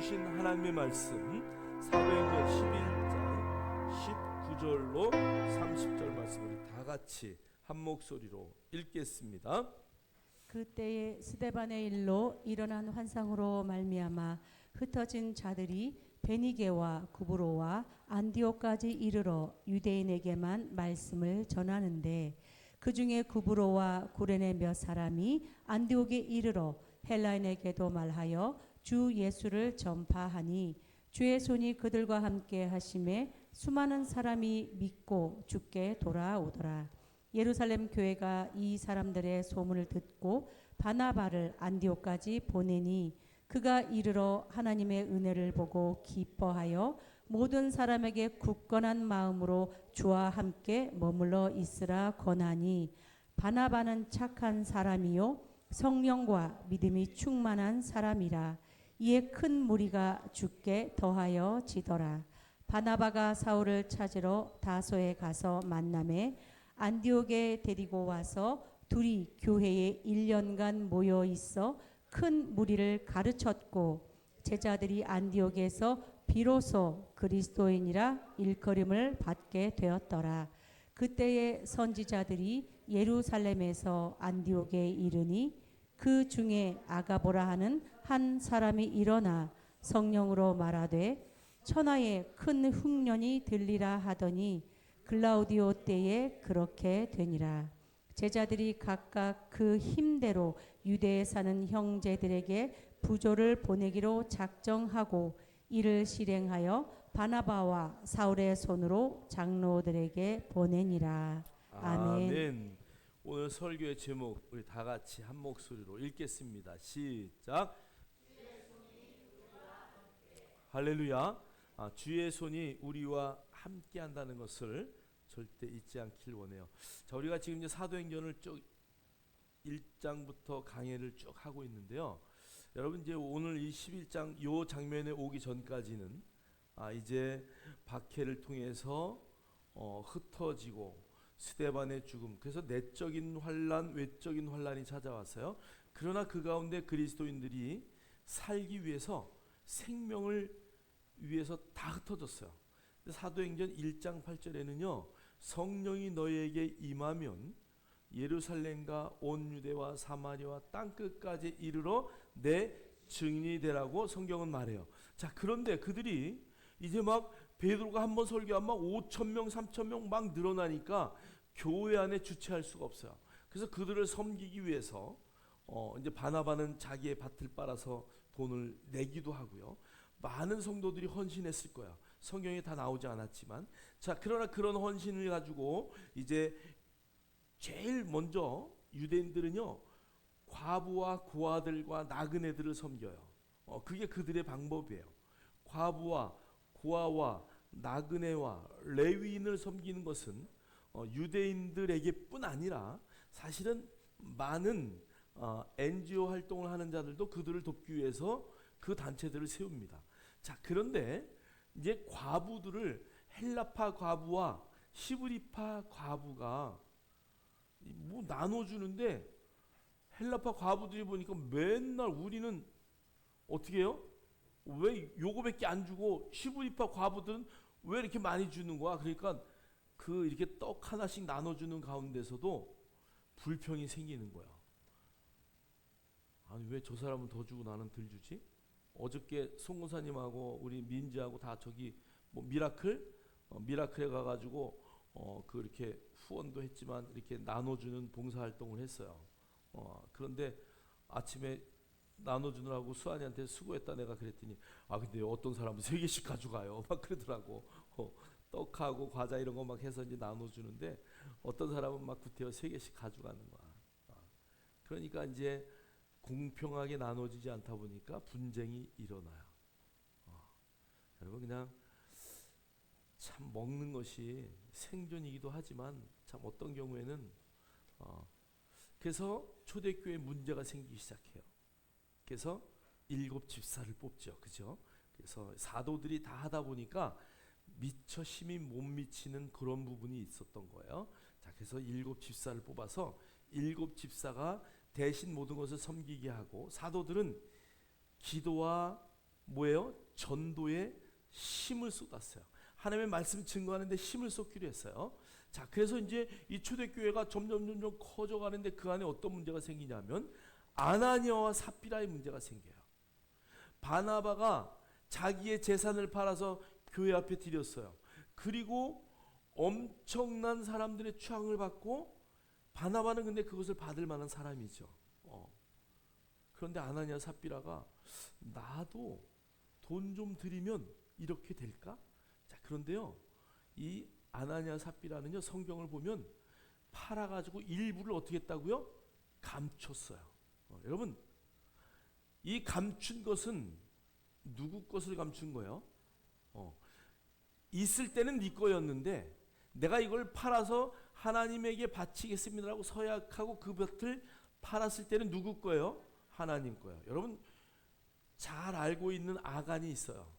주신 하나님의 말씀 사도행전 11장 19절로 30절 말씀을 다 같이 한 목소리로 읽겠습니다. 그때에 스데반의 일로 일어난 환상으로 말미암아 흩어진 자들이 베니게와 구브로와 안디옥까지 이르러 유대인에게만 말씀을 전하는데, 그 중에 구브로와 구레네 몇 사람이 안디옥에 이르러 헬라인에게도 말하여 주 예수를 전파하니, 주의 손이 그들과 함께 하심에 수많은 사람이 믿고 주께 돌아오더라. 예루살렘 교회가 이 사람들의 소문을 듣고 바나바를 안디옥까지 보내니, 그가 이르러 하나님의 은혜를 보고 기뻐하여 모든 사람에게 굳건한 마음으로 주와 함께 머물러 있으라 권하니, 바나바는 착한 사람이요 성령과 믿음이 충만한 사람이라. 이에 큰 무리가 주께 더하여 지더라. 바나바가 사울을 찾으러 다소에 가서 만남에 안디옥에 데리고 와서 둘이 교회에 1년간 모여 있어 큰 무리를 가르쳤고, 제자들이 안디옥에서 비로소 그리스도인이라 일컬음을 받게 되었더라. 그때의 선지자들이 예루살렘에서 안디옥에 이르니, 그 중에 아가보라 하는 한 사람이 일어나 성령으로 말하되 천하에 큰 흉년이 들리라 하더니, 글라우디오 때에 그렇게 되니라. 제자들이 각각 그 힘대로 유대에 사는 형제들에게 부조를 보내기로 작정하고 이를 실행하여 바나바와 사울의 손으로 장로들에게 보내니라. 아멘. 오늘 설교의 제목 우리 다 같이 한 목소리로 읽겠습니다. 시작. 할렐루야. 주의 손이 우리와 함께 한다는 것을 절대 잊지 않길 원해요. 자, 우리가 지금 이제 사도행전을 쭉 1장부터 강해를 쭉 하고 있는데요. 여러분, 이제 오늘 이 11장 요 장면에 오기 전까지는 이제 박해를 통해서 흩어지고 스데반의 죽음, 그래서 내적인 환란, 외적인 환란이 찾아왔어요. 그러나 그 가운데 그리스도인들이 살기 위해서, 생명을 위해서 다 흩어졌어요. 사도행전 1장 8절에는요, 성령이 너희에게 임하면 예루살렘과 온 유대와 사마리아와 땅끝까지 이르러 내 증인이 되라고 성경은 말해요. 자, 그런데 그들이 이제 막 베드로가 한번 설교하면 막 5,000명 3,000명 막 늘어나니까 교회 안에 주체할 수가 없어요. 그래서 그들을 섬기기 위해서 이제 바나바는 자기의 밭을 빨아서 돈을 내기도 하고요. 많은 성도들이 헌신했을 거야. 성경에 다 나오지 않았지만, 자, 그러나 그런 헌신을 가지고 이제 제일 먼저 유대인들은요, 과부와 고아들과 나그네들을 섬겨요. 그게 그들의 방법이에요. 과부와 고아와 나그네와 레위인을 섬기는 것은 유대인들에게뿐 아니라 사실은 많은 NGO 활동을 하는 자들도 그들을 돕기 위해서 그 단체들을 세웁니다. 자, 그런데 이제 과부들을 헬라파 과부와 히브리파 과부가 뭐 나눠주는데, 헬라파 과부들이 보니까 맨날 우리는 어떻게 해요? 왜 요거밖에 안 주고 히브리파 과부들은 왜 이렇게 많이 주는 거야? 그러니까 그 이렇게 떡 하나씩 나눠주는 가운데서도 불평이 생기는 거야. 아니, 왜 저 사람은 더 주고 나는 덜 주지? 어저께 송구사님하고 우리 민지하고 다 저기 뭐 미라클에 가가지고 그렇게 후원도 했지만 이렇게 나눠주는 봉사활동을 했어요. 그런데 아침에 나눠주느라고 수환이한테 수고했다 내가 그랬더니, 근데 어떤 사람은 3개씩 가져가요 막 그러더라고. 떡하고 과자 이런 거 막 해서 이제 나눠주는데, 어떤 사람은 막 구태여 3개씩 가져가는 거야. 그러니까 이제 공평하게 나눠지지 않다 보니까 분쟁이 일어나요. 여러분, 그냥 참 먹는 것이 생존이기도 하지만 참 어떤 경우에는 그래서 초대교회 문제가 생기기 시작해요. 그래서 7 집사를 뽑죠. 그죠? 그래서 사도들이 다 하다 보니까 미처 힘이 못 미치는 그런 부분이 있었던 거예요. 자, 그래서 7 집사를 뽑아서 7 집사가 대신 모든 것을 섬기게 하고, 사도들은 기도와 뭐예요? 전도에 힘을 쏟았어요. 하나님의 말씀 증거하는데 힘을 쏟기로 했어요. 자, 그래서 이제 이 초대교회가 점점 커져가는데 그 안에 어떤 문제가 생기냐면 아나니아와 삽비라의 문제가 생겨요. 바나바가 자기의 재산을 팔아서 교회 앞에 드렸어요. 그리고 엄청난 사람들의 추앙을 받고, 바나바는 근데 그것을 받을 만한 사람이죠. 그런데 아나니아 삽비라가 나도 돈 좀 드리면 이렇게 될까? 자, 그런데요, 이 아나니아 삽비라는요, 성경을 보면 팔아가지고 일부를 어떻게 했다고요? 감췄어요. 여러분, 이 감춘 것은 누구 것을 감춘 거예요? 있을 때는 네 거였는데 내가 이걸 팔아서 하나님에게 바치겠습니다라고 서약하고 그 밭을 팔았을 때는 누구 거예요? 하나님 거예요. 여러분 잘 알고 있는 아간이 있어요.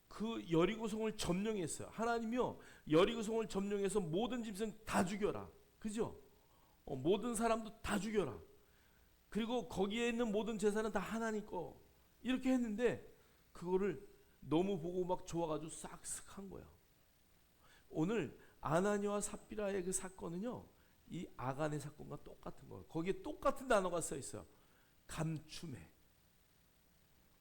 그 여리고성을 점령했어요. 하나님이요, 여리고성을 점령해서 모든 짐승 다 죽여라. 그죠? 모든 사람도 다 죽여라. 그리고 거기에 있는 모든 재산은 다 하나님 거. 이렇게 했는데 그거를 너무 보고 막 좋아가지고 싹쓱한 거예요. 오늘 아나니아와 삽비라의 그 사건은요, 이 아간의 사건과 똑같은 거예요. 거기에 똑같은 단어가 써 있어요. 감춤해.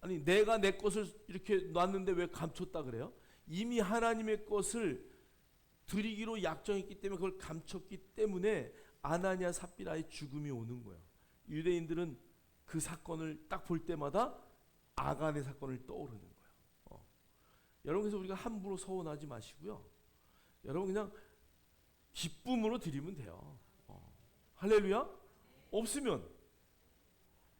아니, 내가 내 것을 이렇게 놨는데 왜 감췄다 그래요? 이미 하나님의 것을 드리기로 약정했기 때문에 그걸 감췄기 때문에 아나니아 삽비라의 죽음이 오는 거예요. 유대인들은 그 사건을 딱 볼 때마다 아간의 사건을 떠오르는 거예요. 여러분, 그래서 우리가 함부로 서운하지 마시고요, 여러분 그냥 기쁨으로 드리면 돼요. 할렐루야. 없으면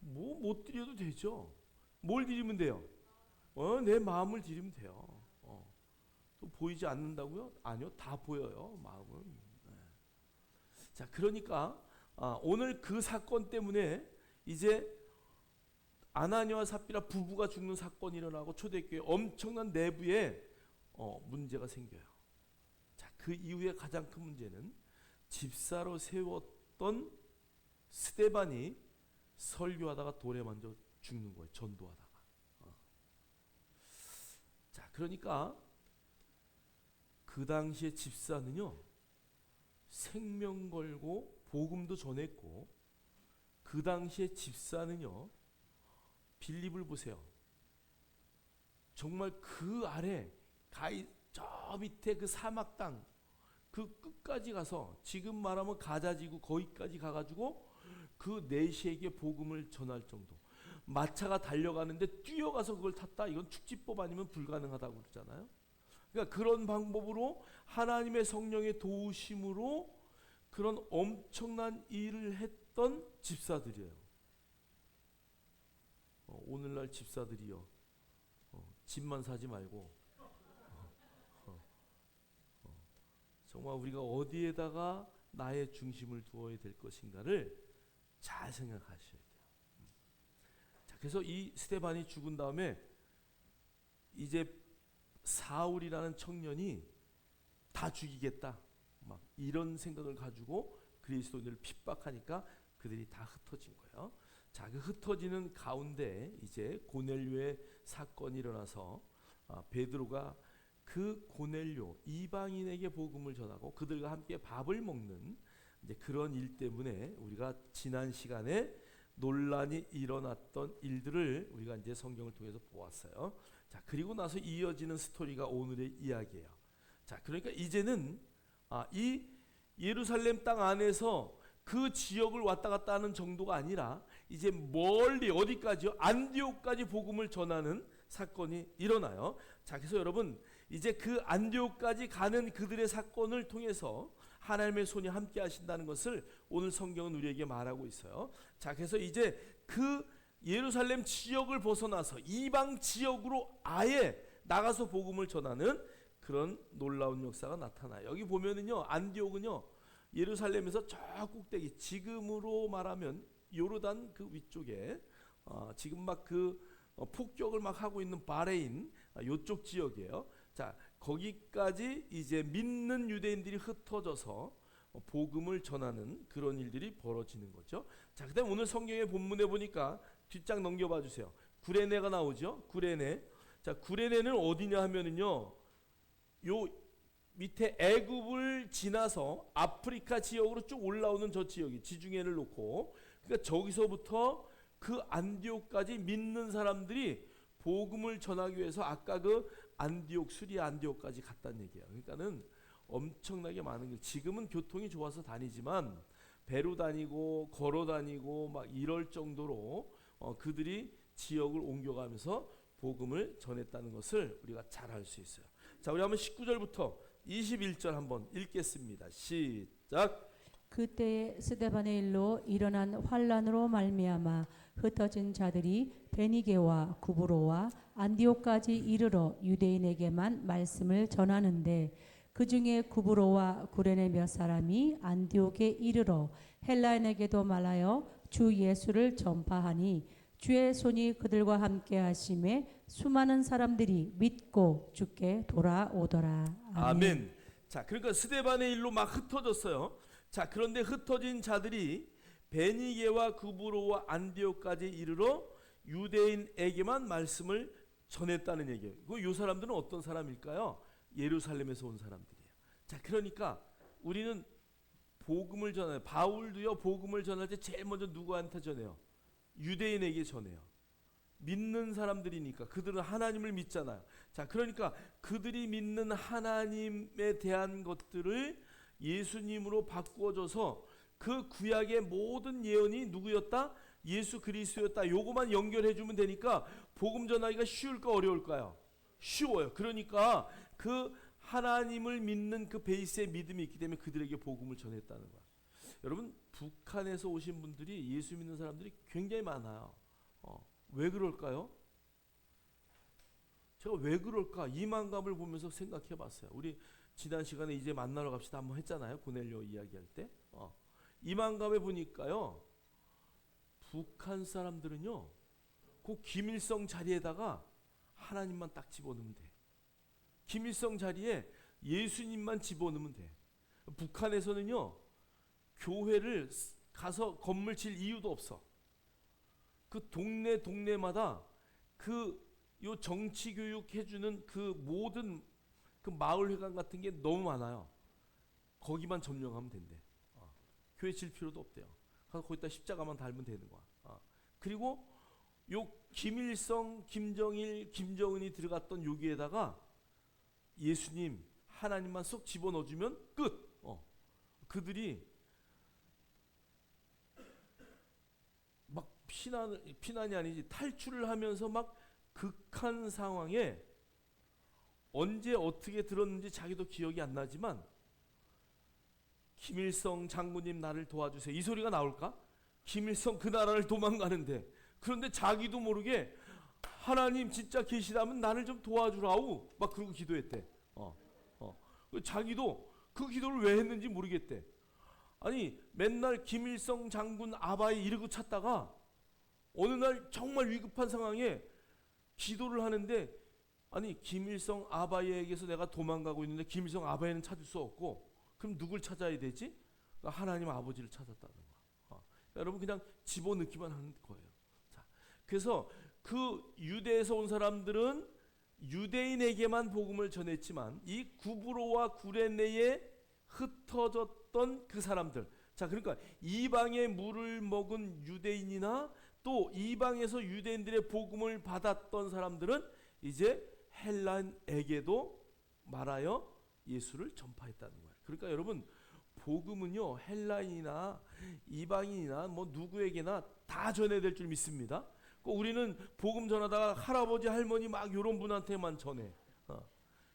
뭐 못 드려도 되죠. 뭘 드리면 돼요? 내 마음을 드리면 돼요. 또 보이지 않는다고요? 아니요, 다 보여요, 마음은. 자, 그러니까 오늘 그 사건 때문에 이제 아나니아와 삽비라 부부가 죽는 사건이 일어나고 초대교회 엄청난 내부에 문제가 생겨요. 자, 그 이후에 가장 큰 문제는 집사로 세웠던 스데반이 설교하다가 돌에 맞아 죽는 거예요. 전도하다가. 자, 그러니까 그 당시에 집사는요, 생명 걸고 복음도 전했고, 그 당시에 집사는요, 빌립을 보세요. 정말 그 아래 저 밑에 그 사막 땅 그 끝까지 가서, 지금 말하면 가자지구 거기까지 가가지고 그 내시에게 복음을 전할 정도. 마차가 달려가는데 뛰어가서 그걸 탔다, 이건 축지법 아니면 불가능하다고 그러잖아요. 그러니까 그런 방법으로 하나님의 성령의 도우심으로 그런 엄청난 일을 했던 집사들이에요. 오늘날 집사들이요, 집만 사지 말고 정말 우리가 어디에다가 나의 중심을 두어야 될 것인가를 잘 생각하셔야 돼요. 자, 그래서 이 스데반이 죽은 다음에 이제 사울이라는 청년이 다 죽이겠다, 막 이런 생각을 가지고 그리스도인들을 핍박하니까 그들이 다 흩어진 거예요. 자, 그 흩어지는 가운데 이제 고넬료의 사건이 일어나서 베드로가 그 고넬료 이방인에게 복음을 전하고 그들과 함께 밥을 먹는 이제 그런 일 때문에 우리가 지난 시간에 논란이 일어났던 일들을 우리가 이제 성경을 통해서 보았어요. 자, 그리고 나서 이어지는 스토리가 오늘의 이야기예요. 자, 그러니까 이제는 이 예루살렘 땅 안에서 그 지역을 왔다 갔다 하는 정도가 아니라 이제 멀리 어디까지요? 안디옥까지 복음을 전하는 사건이 일어나요. 자, 그래서 여러분 이제 그 안디옥까지 가는 그들의 사건을 통해서 하나님의 손이 함께 하신다는 것을 오늘 성경은 우리에게 말하고 있어요. 자, 그래서 이제 그 예루살렘 지역을 벗어나서 이방 지역으로 아예 나가서 복음을 전하는 그런 놀라운 역사가 나타나요. 여기 보면은요, 안디옥은요, 예루살렘에서 저 꼭대기, 지금으로 말하면 요르단 그 위쪽에 지금 막 그 폭격을 막 하고 있는 바레인 요쪽 지역이에요. 자, 거기까지 이제 믿는 유대인들이 흩어져서 복음을 전하는 그런 일들이 벌어지는 거죠. 자, 그다음 오늘 성경의 본문에 보니까 뒷장 넘겨봐 주세요. 구레네가 나오죠. 구레네. 자, 구레네는 어디냐 하면은요. 요 밑에 애굽을 지나서 아프리카 지역으로 쭉 올라오는 저 지역이 지중해를 놓고, 그러니까 저기서부터 그 안디옥까지 믿는 사람들이 복음을 전하기 위해서 아까 그 안디옥, 수리아 안디옥까지 갔다는 얘기예요. 그러니까는 엄청나게 많은 게, 지금은 교통이 좋아서 다니지만 배로 다니고 걸어 다니고 막 이럴 정도로 그들이 지역을 옮겨가면서 복음을 전했다는 것을 우리가 잘 알 수 있어요. 자, 우리 한번 19절부터 21절 한번 읽겠습니다. 시작. 그때에 스데반의 일로 일어난 환란으로 말미암아 흩어진 자들이 베니게와 구브로와 안디옥까지 이르러 유대인에게만 말씀을 전하는데, 그 중에 구브로와 구레네 몇 사람이 안디옥에 이르러 헬라인에게도 말하여 주 예수를 전파하니, 주의 손이 그들과 함께 하심에 수많은 사람들이 믿고 주께 돌아오더라. 아멘. 자, 그러니까 스데반의 일로 막 흩어졌어요. 자, 그런데 흩어진 자들이 베니게와 구브로와 안디옥까지 이르러 유대인에게만 말씀을 전했다는 얘기예요. 이 사람들은 어떤 사람일까요? 예루살렘에서 온 사람들이에요. 자, 그러니까 우리는 복음을 전해요. 바울도요, 복음을 전할 때 제일 먼저 누구한테 전해요? 유대인에게 전해요. 믿는 사람들이니까. 그들은 하나님을 믿잖아요. 자, 그러니까 그들이 믿는 하나님에 대한 것들을 예수님으로 바꾸어줘서 그 구약의 모든 예언이 누구였다? 예수 그리스도였다. 요거만 연결해 주면 되니까 복음 전하기가 쉬울까 어려울까요? 쉬워요. 그러니까 그 하나님을 믿는 그 베이스의 믿음이 있기 때문에 그들에게 복음을 전했다는 거야. 여러분, 북한에서 오신 분들이, 예수 믿는 사람들이 굉장히 많아요. 왜 그럴까요? 제가 왜 그럴까 이만감을 보면서 생각해 봤어요. 우리 지난 시간에 이제 만나러 갑시다 한번 했잖아요. 고넬료 이야기할 때. 이만감에 보니까요, 북한 사람들은요, 그 김일성 자리에다가 하나님만 딱 집어넣으면 돼. 김일성 자리에 예수님만 집어넣으면 돼. 북한에서는요, 교회를 가서 건물 질 이유도 없어. 그 동네마다 요 정치 교육 해주는 그 모든 그 마을회관 같은 게 너무 많아요. 거기만 점령하면 된대. 교회 질 필요도 없대요. 가서 거기다 십자가만 달면 되는 거야. 그리고 요 김일성, 김정일, 김정은이 들어갔던 여기에다가 예수님, 하나님만 쏙 집어넣어주면 끝. 그들이 막 피난이 아니지 탈출을 하면서 막 극한 상황에 언제 어떻게 들었는지 자기도 기억이 안 나지만, 김일성 장군님 나를 도와주세요, 이 소리가 나올까? 김일성 그 나라를 도망가는데, 그런데 자기도 모르게 하나님 진짜 계시다면 나를 좀 도와주라우 막 그러고 기도했대. 자기도 그 기도를 왜 했는지 모르겠대. 아니, 맨날 김일성 장군 아바에 이르고 찾다가 어느 날 정말 위급한 상황에 기도를 하는데, 아니, 김일성 아바에게서 내가 도망가고 있는데 김일성 아바에는 찾을 수 없고, 그럼 누굴 찾아야 되지? 그러니까 하나님 아버지를 찾았다는 거야. 여러분, 그냥 집어넣기만 하는 거예요. 자, 그래서 그 유대에서 온 사람들은 유대인에게만 복음을 전했지만, 이 구브로와 구레네에 흩어졌던 그 사람들, 자, 그러니까 이방의 물을 먹은 유대인이나 또 이방에서 유대인들의 복음을 받았던 사람들은 이제 헬라인에게도 말하여 예수를 전파했다는 거예요. 그러니까 여러분, 복음은요, 헬라인이나 이방인이나 뭐 누구에게나 다 전해야 될 줄 믿습니다. 우리는 복음 전하다가 할아버지 할머니 막 이런 분한테만 전해.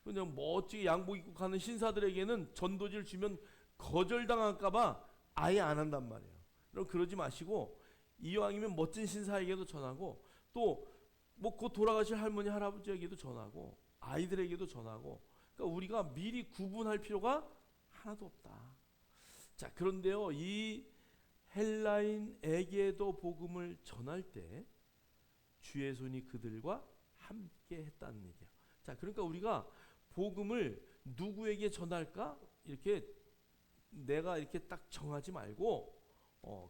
그냥 멋지게 양복 입고 가는 신사들에게는 전도지를 주면 거절당할까봐 아예 안 한단 말이에요. 그럼 그러지 마시고, 이왕이면 멋진 신사에게도 전하고, 또 뭐 곧 돌아가실 할머니 할아버지에게도 전하고, 아이들에게도 전하고. 그러니까 우리가 미리 구분할 필요가 하나도 없다. 자, 그런데요, 이 헬라인에게도 복음을 전할 때 주의 손이 그들과 함께 했다는 얘기야. 자, 그러니까 우리가 복음을 누구에게 전할까? 이렇게 내가 이렇게 딱 정하지 말고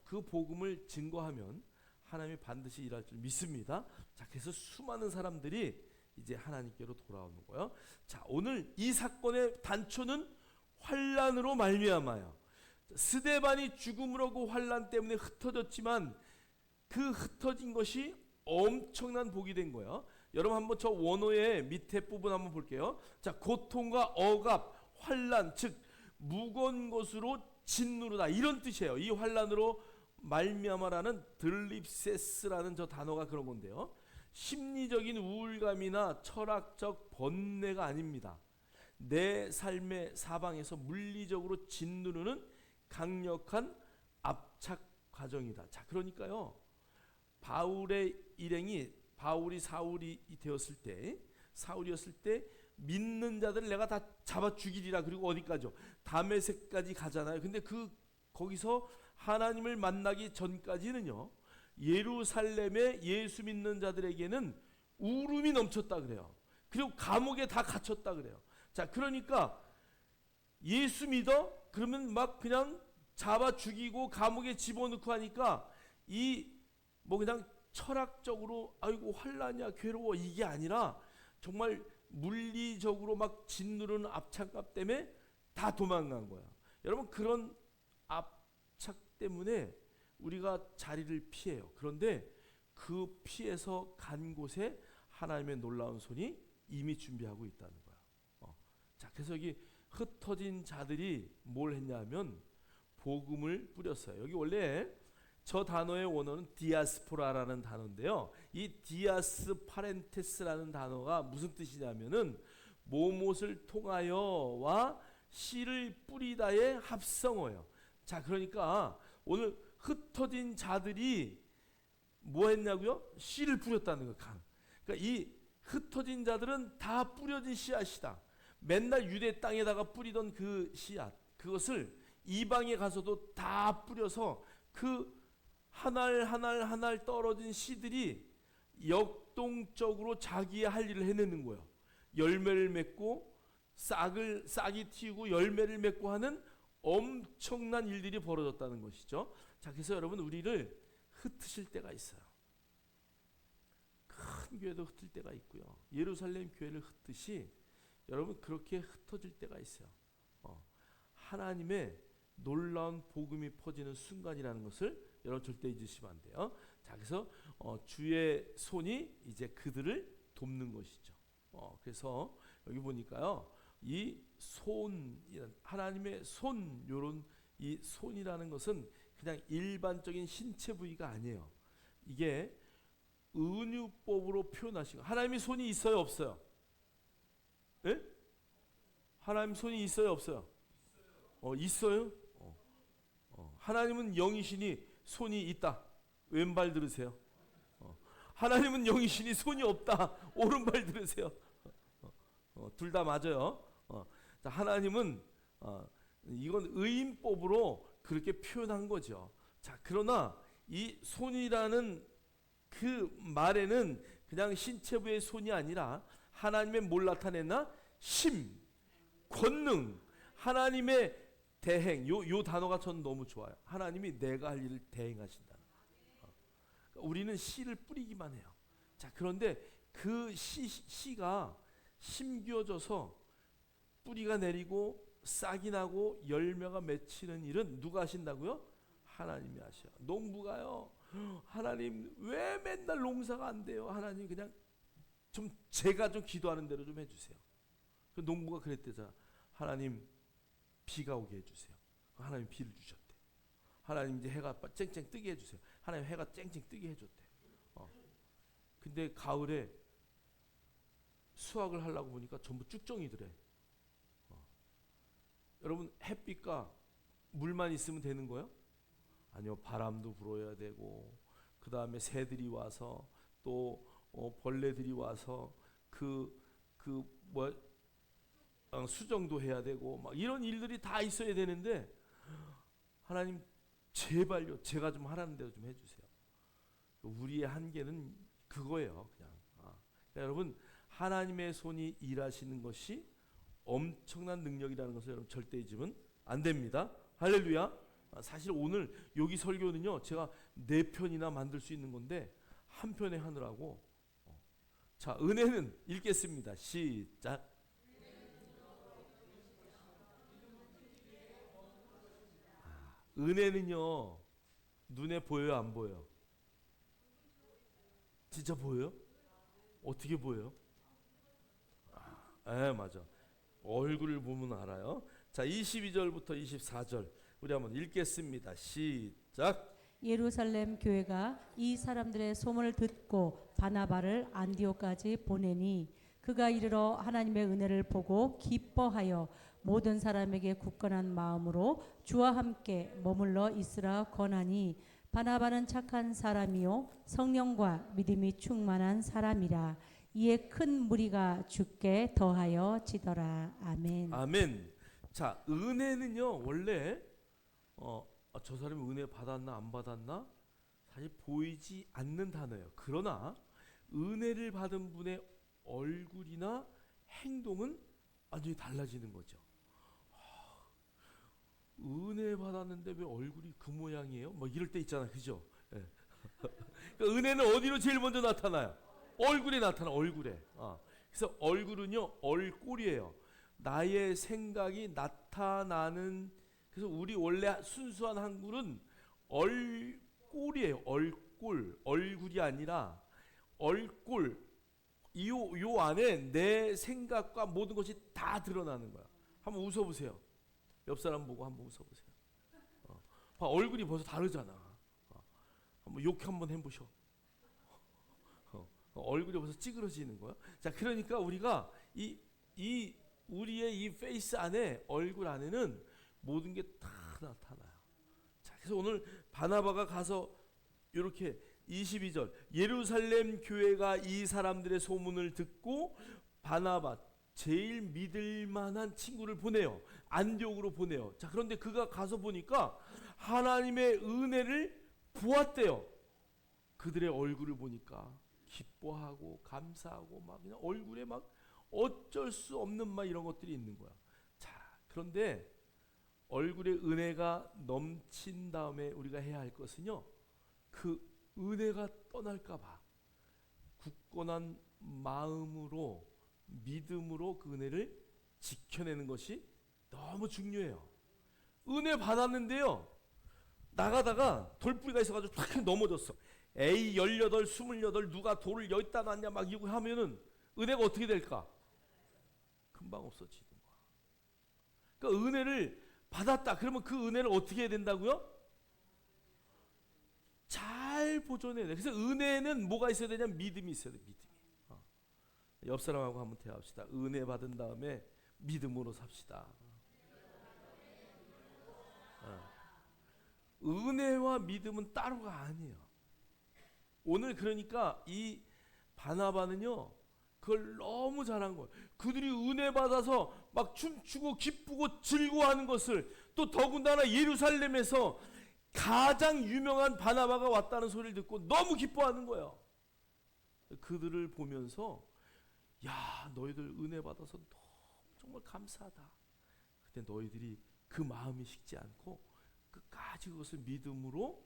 그 복음을 증거하면 하나님이 반드시 일할 줄 믿습니다. 자, 그래서 수많은 사람들이 이제 하나님께로 돌아오는 거예요. 자, 오늘 이 사건의 단초는 환난으로 말미암아요. 스데반이 죽음으로 그 환난 때문에 흩어졌지만 그 흩어진 것이 엄청난 복이 된 거예요. 여러분 한번 저 원어의 밑에 부분 한번 볼게요. 자, 고통과 억압, 환난, 즉 무거운 것으로 짓누르다, 이런 뜻이에요. 이 환난으로 말미암아라는 들립세스라는 저 단어가 그런 건데요. 심리적인 우울감이나 철학적 번뇌가 아닙니다. 내 삶의 사방에서 물리적으로 짓누르는 강력한 압착 과정이다. 자, 그러니까요, 바울의 일행이 바울이 사울이었을 때 믿는 자들을 내가 다 잡아 죽이리라. 그리고 어디까지요? 다메섹까지 가잖아요. 근데 거기서 하나님을 만나기 전까지는요, 예루살렘의 예수 믿는 자들에게는 울음이 넘쳤다 그래요. 그리고 감옥에 다 갇혔다 그래요. 자, 그러니까 예수 믿어? 그러면 막 그냥 잡아 죽이고 감옥에 집어넣고 하니까 그냥 철학적으로 아이고 환난이야 괴로워 이게 아니라 정말 물리적으로 막 짓누르는 압착감 때문에 다 도망간 거야. 여러분, 그런 압착 때문에 우리가 자리를 피해요. 그런데 그 피해서 간 곳에 하나님의 놀라운 손이 이미 준비하고 있다는 거야. 자, 그래서 여기 흩어진 자들이 뭘 했냐면 복음을 뿌렸어요. 여기 원래 저 단어의 원어는 디아스포라라는 단어인데요. 이 디아스 파렌테스라는 단어가 무슨 뜻이냐면은 모못을 통하여와 씨를 뿌리다의 합성어예요. 자, 그러니까 오늘 흩어진 자들이 뭐 했냐고요? 씨를 뿌렸다는 거예요. 그러니까 이 흩어진 자들은 다 뿌려진 씨앗이다. 맨날 유대 땅에다가 뿌리던 그 씨앗, 그것을 이방에 가서도 다 뿌려서 그 한 알 떨어진 씨들이 역동적으로 자기의 할 일을 해내는 거예요. 열매를 맺고 싹이 틔우고 열매를 맺고 하는 엄청난 일들이 벌어졌다는 것이죠. 자, 그래서 여러분, 우리를 흩으실 때가 있어요. 큰 교회도 흩을 때가 있고요. 예루살렘 교회를 흩듯이 여러분 그렇게 흩어질 때가 있어요. 하나님의 놀라운 복음이 퍼지는 순간이라는 것을 여러분 절대 잊으시면 안 돼요. 자, 그래서 주의 손이 이제 그들을 돕는 것이죠. 그래서 여기 보니까요, 이 손, 하나님의 손, 요런 이 손이라는 것은 그냥 일반적인 신체 부위가 아니에요. 이게 은유법으로 표현하시고, 하나님이 손이 있어요, 없어요? 예? 하나님 손이 있어요, 없어요? 있어요? 하나님은 영이시니 손이 있다. 왼발 들으세요. 하나님은 영이시니 손이 없다. 오른발 들으세요. 둘 다 맞아요. 자, 하나님은 이건 의인법으로 그렇게 표현한 거죠. 자, 그러나 이 손이라는 그 말에는 그냥 신체부의 손이 아니라 하나님의 뭘 나타냈나? 심, 권능, 하나님의 대행. 요 단어가 저는 너무 좋아요. 하나님이 내가 할 일을 대행하신다. 우리는 씨를 뿌리기만 해요. 자, 그런데 그 씨가 심겨져서 뿌리가 내리고 싹이 나고 열매가 맺히는 일은 누가 하신다고요? 하나님이 하셔요. 농부가요, 하나님 왜 맨날 농사가 안 돼요? 하나님 그냥 제가 좀 기도하는 대로 좀 해주세요. 그 농부가 그랬대잖아. 하나님 비가 오게 해주세요. 하나님 비를 주셨대. 하나님 이제 해가 쨍쨍 뜨게 해주세요. 하나님 해가 쨍쨍 뜨게 해줬대. 근데 가을에 수확을 하려고 보니까 전부 쭉정이더래. 여러분, 햇빛과 물만 있으면 되는 거예요? 아니요, 바람도 불어야 되고, 그 다음에 새들이 와서 또 벌레들이 와서 수정도 해야 되고 막 이런 일들이 다 있어야 되는데, 하나님 제발요, 제가 좀 하라는 대로 좀 해주세요. 우리의 한계는 그거예요, 그냥. 그러니까 여러분, 하나님의 손이 일하시는 것이 엄청난 능력이라는 것을 여러분 절대 잊으면 안 됩니다. 할렐루야. 사실 오늘 여기 설교는요, 제가 4편이나 만들 수 있는 건데 한 편에 하느라고. 자, 은혜는 읽겠습니다. 시작. 은혜는요, 눈에 보여요, 안 보여요? 진짜 보여요? 어떻게 보여요? 맞아. 얼굴을 보면 알아요. 자, 22절부터 24절 우리 한번 읽겠습니다. 시작. 예루살렘 교회가 이 사람들의 소문을 듣고 바나바를 안디옥까지 보내니 그가 이르러 하나님의 은혜를 보고 기뻐하여 모든 사람에게 굳건한 마음으로 주와 함께 머물러 있으라 권하니 바나바는 착한 사람이요 성령과 믿음이 충만한 사람이라. 이에 큰 무리가 주께 더하여 지더라. 아멘. 아멘. 자, 은혜는요, 원래 저 사람이 은혜 받았나 안 받았나 사실 보이지 않는 단어예요. 그러나 은혜를 받은 분의 얼굴이나 행동은 완전히 달라지는 거죠. 은혜 받았는데 왜 얼굴이 그 모양이에요? 뭐 이럴 때 있잖아, 그죠? 예. 그러니까 은혜는 어디로 제일 먼저 나타나요? 얼굴에 나타나, 얼굴에. 그래서 얼굴은요, 얼꼴이에요. 나의 생각이 나타나는. 그래서 우리 원래 순수한 한글은 얼꼴이에요. 얼꼴, 얼굴이 아니라 얼꼴. 요 안에 내 생각과 모든 것이 다 드러나는 거야. 한번 웃어보세요. 옆 사람 보고 한번 웃어보세요. 얼굴이 벌써 다르잖아. 한번 욕 한번 해보셔. 얼굴이 벌써 찌그러지는 거야. 자, 그러니까 우리가 이 우리의 이 페이스 안에, 얼굴 안에는 모든 게 다 나타나요. 자, 그래서 오늘 바나바가 가서 이렇게 22절 예루살렘 교회가 이 사람들의 소문을 듣고 바나바 제일 믿을 만한 친구를 보내요. 안디옥으로 보내요. 자, 그런데 그가 가서 보니까 하나님의 은혜를 보았대요. 그들의 얼굴을 보니까 기뻐하고 감사하고 막 그냥 얼굴에 막 어쩔 수 없는 막 이런 것들이 있는 거야. 자, 그런데 얼굴에 은혜가 넘친 다음에 우리가 해야 할 것은요, 그 은혜가 떠날까 봐 굳건한 마음으로, 믿음으로 그 은혜를 지켜내는 것이 너무 중요해요. 은혜 받았는데요, 나가다가 돌뿌리가 있어가지고 탁 넘어졌어. 에이 18, 28 누가 돌을 여기다 놨냐 막 이거 하면은 은혜가 어떻게 될까? 금방 없어지는 거야. 그러니까 은혜를 받았다. 그러면 그 은혜를 어떻게 해야 된다고요? 잘 보존해야 돼. 그래서 은혜는 뭐가 있어야 되냐면 믿음이 있어야 돼. 믿음이. 옆 사람하고 한번 대화합시다. 은혜 받은 다음에 믿음으로 삽시다. 은혜와 믿음은 따로가 아니에요. 오늘 그러니까 이 바나바는요, 그걸 너무 잘한 거예요. 그들이 은혜 받아서 막 춤추고 기쁘고 즐거워하는 것을, 또 더군다나 예루살렘에서 가장 유명한 바나바가 왔다는 소리를 듣고 너무 기뻐하는 거예요. 그들을 보면서 야, 너희들 은혜 받아서 너무 정말 감사하다. 근데 너희들이 그 마음이 식지 않고 끝까지 그것을 믿음으로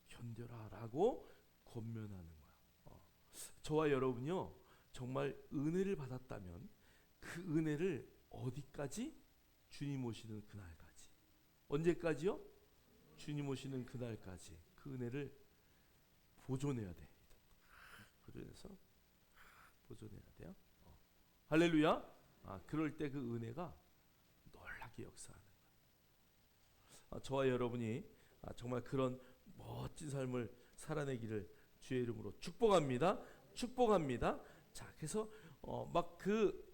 견뎌라라고 권면하는 거야. 저와 여러분요, 정말 은혜를 받았다면 그 은혜를 어디까지? 주님 오시는 그날까지. 언제까지요? 주님 오시는 그날까지 그 은혜를 보존해야 돼. 보존해서 보존해야 돼요. 할렐루야. 그럴 때 그 은혜가 놀랍게 역사하는 거예요. 저와 여러분이 정말 그런 멋진 삶을 살아내기를 주의 이름으로 축복합니다. 축복합니다. 자, 그래서 막 그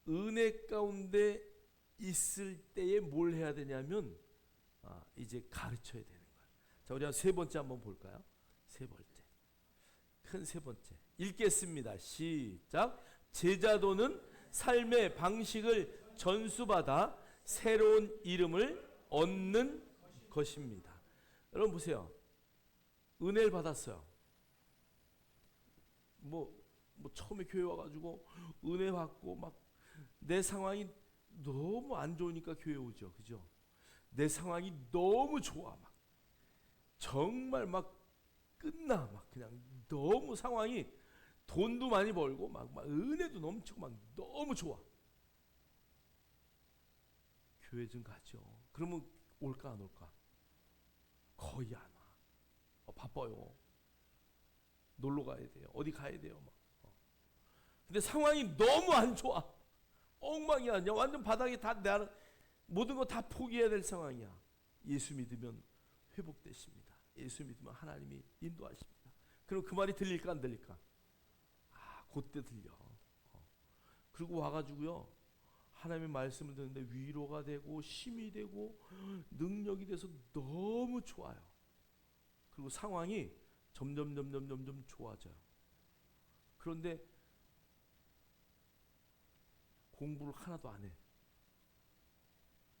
은혜 가운데 있을 때에 뭘 해야 되냐면 이제 가르쳐야 되는 거예요. 자, 우리 세 번째 한번 볼까요? 세 번째. 큰 세 번째. 읽겠습니다. 시작. 제자도는 삶의 방식을 전수받아 새로운 이름을 얻는 것입니다. 여러분 보세요. 은혜를 받았어요. 뭐 처음에 교회 와가지고 은혜 받고 막 내 상황이 너무 안 좋으니까 교회 오죠, 그죠? 내 상황이 너무 좋아. 막 정말 막 끝나. 막 그냥 너무 상황이 돈도 많이 벌고 막 은혜도 넘치고 막 너무 좋아. 교회 좀 가죠. 그러면 올까 안 올까? 거의 안 와. 바빠요. 놀러 가야 돼요. 어디 가야 돼요. 막. 근데 상황이 너무 안 좋아. 엉망이 아니야. 완전 바닥에 다 내 모든 거 다 포기해야 될 상황이야. 예수 믿으면 회복되십니다. 예수 믿으면 하나님이 인도하십니다. 그럼 그 말이 들릴까 안 들릴까? 그때 들려. 그리고 와가지고요, 하나님의 말씀을 듣는데 위로가 되고 힘이 되고 능력이 돼서 너무 좋아요. 그리고 상황이 점점 좋아져요. 그런데 공부를 하나도 안 해.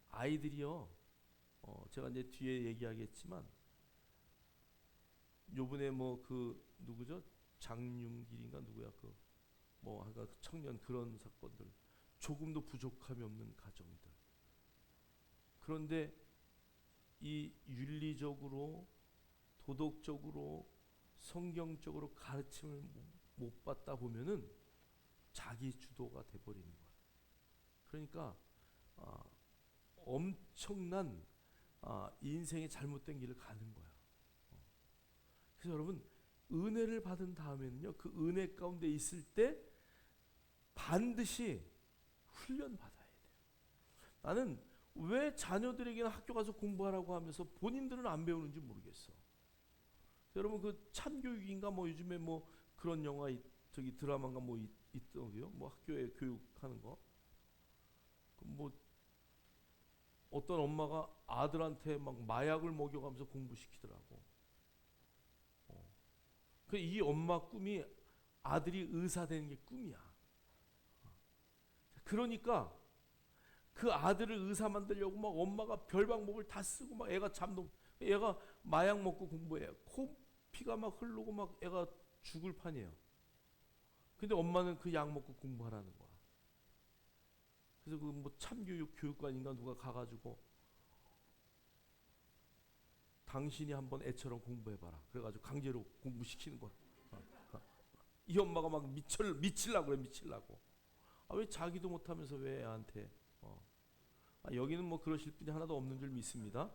아이들이요, 제가 이제 뒤에 얘기하겠지만, 요번에 뭐 그 누구죠? 장윤길인가 누구야? 그 청년 그런 사건들, 조금도 부족함이 없는 가정들. 그런데 이 윤리적으로, 도덕적으로, 성경적으로 가르침을 못 받다 보면은 자기 주도가 돼버리는 거예요. 그러니까 엄청난 인생의 잘못된 길을 가는 거예요. 그래서 여러분, 은혜를 받은 다음에는요, 그 은혜 가운데 있을 때 반드시 훈련 받아야 돼요. 나는 왜 자녀들에게는 학교 가서 공부하라고 하면서 본인들은 안 배우는지 모르겠어. 여러분, 그 참교육인가 뭐 요즘에 뭐 그런 영화 저기 드라마가 뭐 있더라고요. 뭐 학교에 교육하는 거. 뭐 어떤 엄마가 아들한테 막 마약을 먹여가면서 공부시키더라고. 이 엄마 꿈이 아들이 의사 되는 게 꿈이야. 그러니까 그 아들을 의사 만들려고 막 엄마가 별 방법을 다 쓰고 막 애가 얘가 마약 먹고 공부해. 피가 막 흐르고 막 애가 죽을 판이에요. 근데 엄마는 그 약 먹고 공부하라는 거야. 그래서 그 뭐 참교육 교육관인가 누가 가가지고 당신이 한번 애처럼 공부해봐라. 그래가지고 강제로 공부시키는 거야. 이 엄마가 막 미치려고 그래, 미치려고. 왜 자기도 못하면서 왜 애한테? 여기는 뭐 그러실 분이 하나도 없는 줄 믿습니다.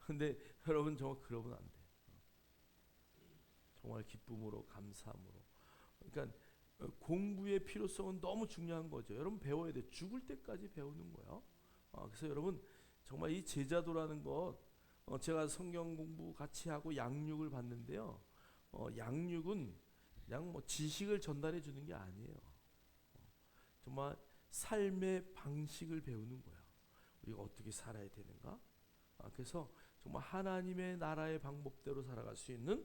근데 여러분 정말 그러면 안 돼. 정말 기쁨으로 감사함으로. 그러니까 공부의 필요성은 너무 중요한 거죠. 여러분 배워야 돼. 죽을 때까지 배우는 거예요. 그래서 여러분 정말 이 제자도라는 것, 제가 성경 공부 같이 하고 양육을 받는데요. 양육은 그냥 뭐 지식을 전달해 주는 게 아니에요. 정말 삶의 방식을 배우는 거예요. 우리가 어떻게 살아야 되는가? 그래서 정말 하나님의 나라의 방법대로 살아갈 수 있는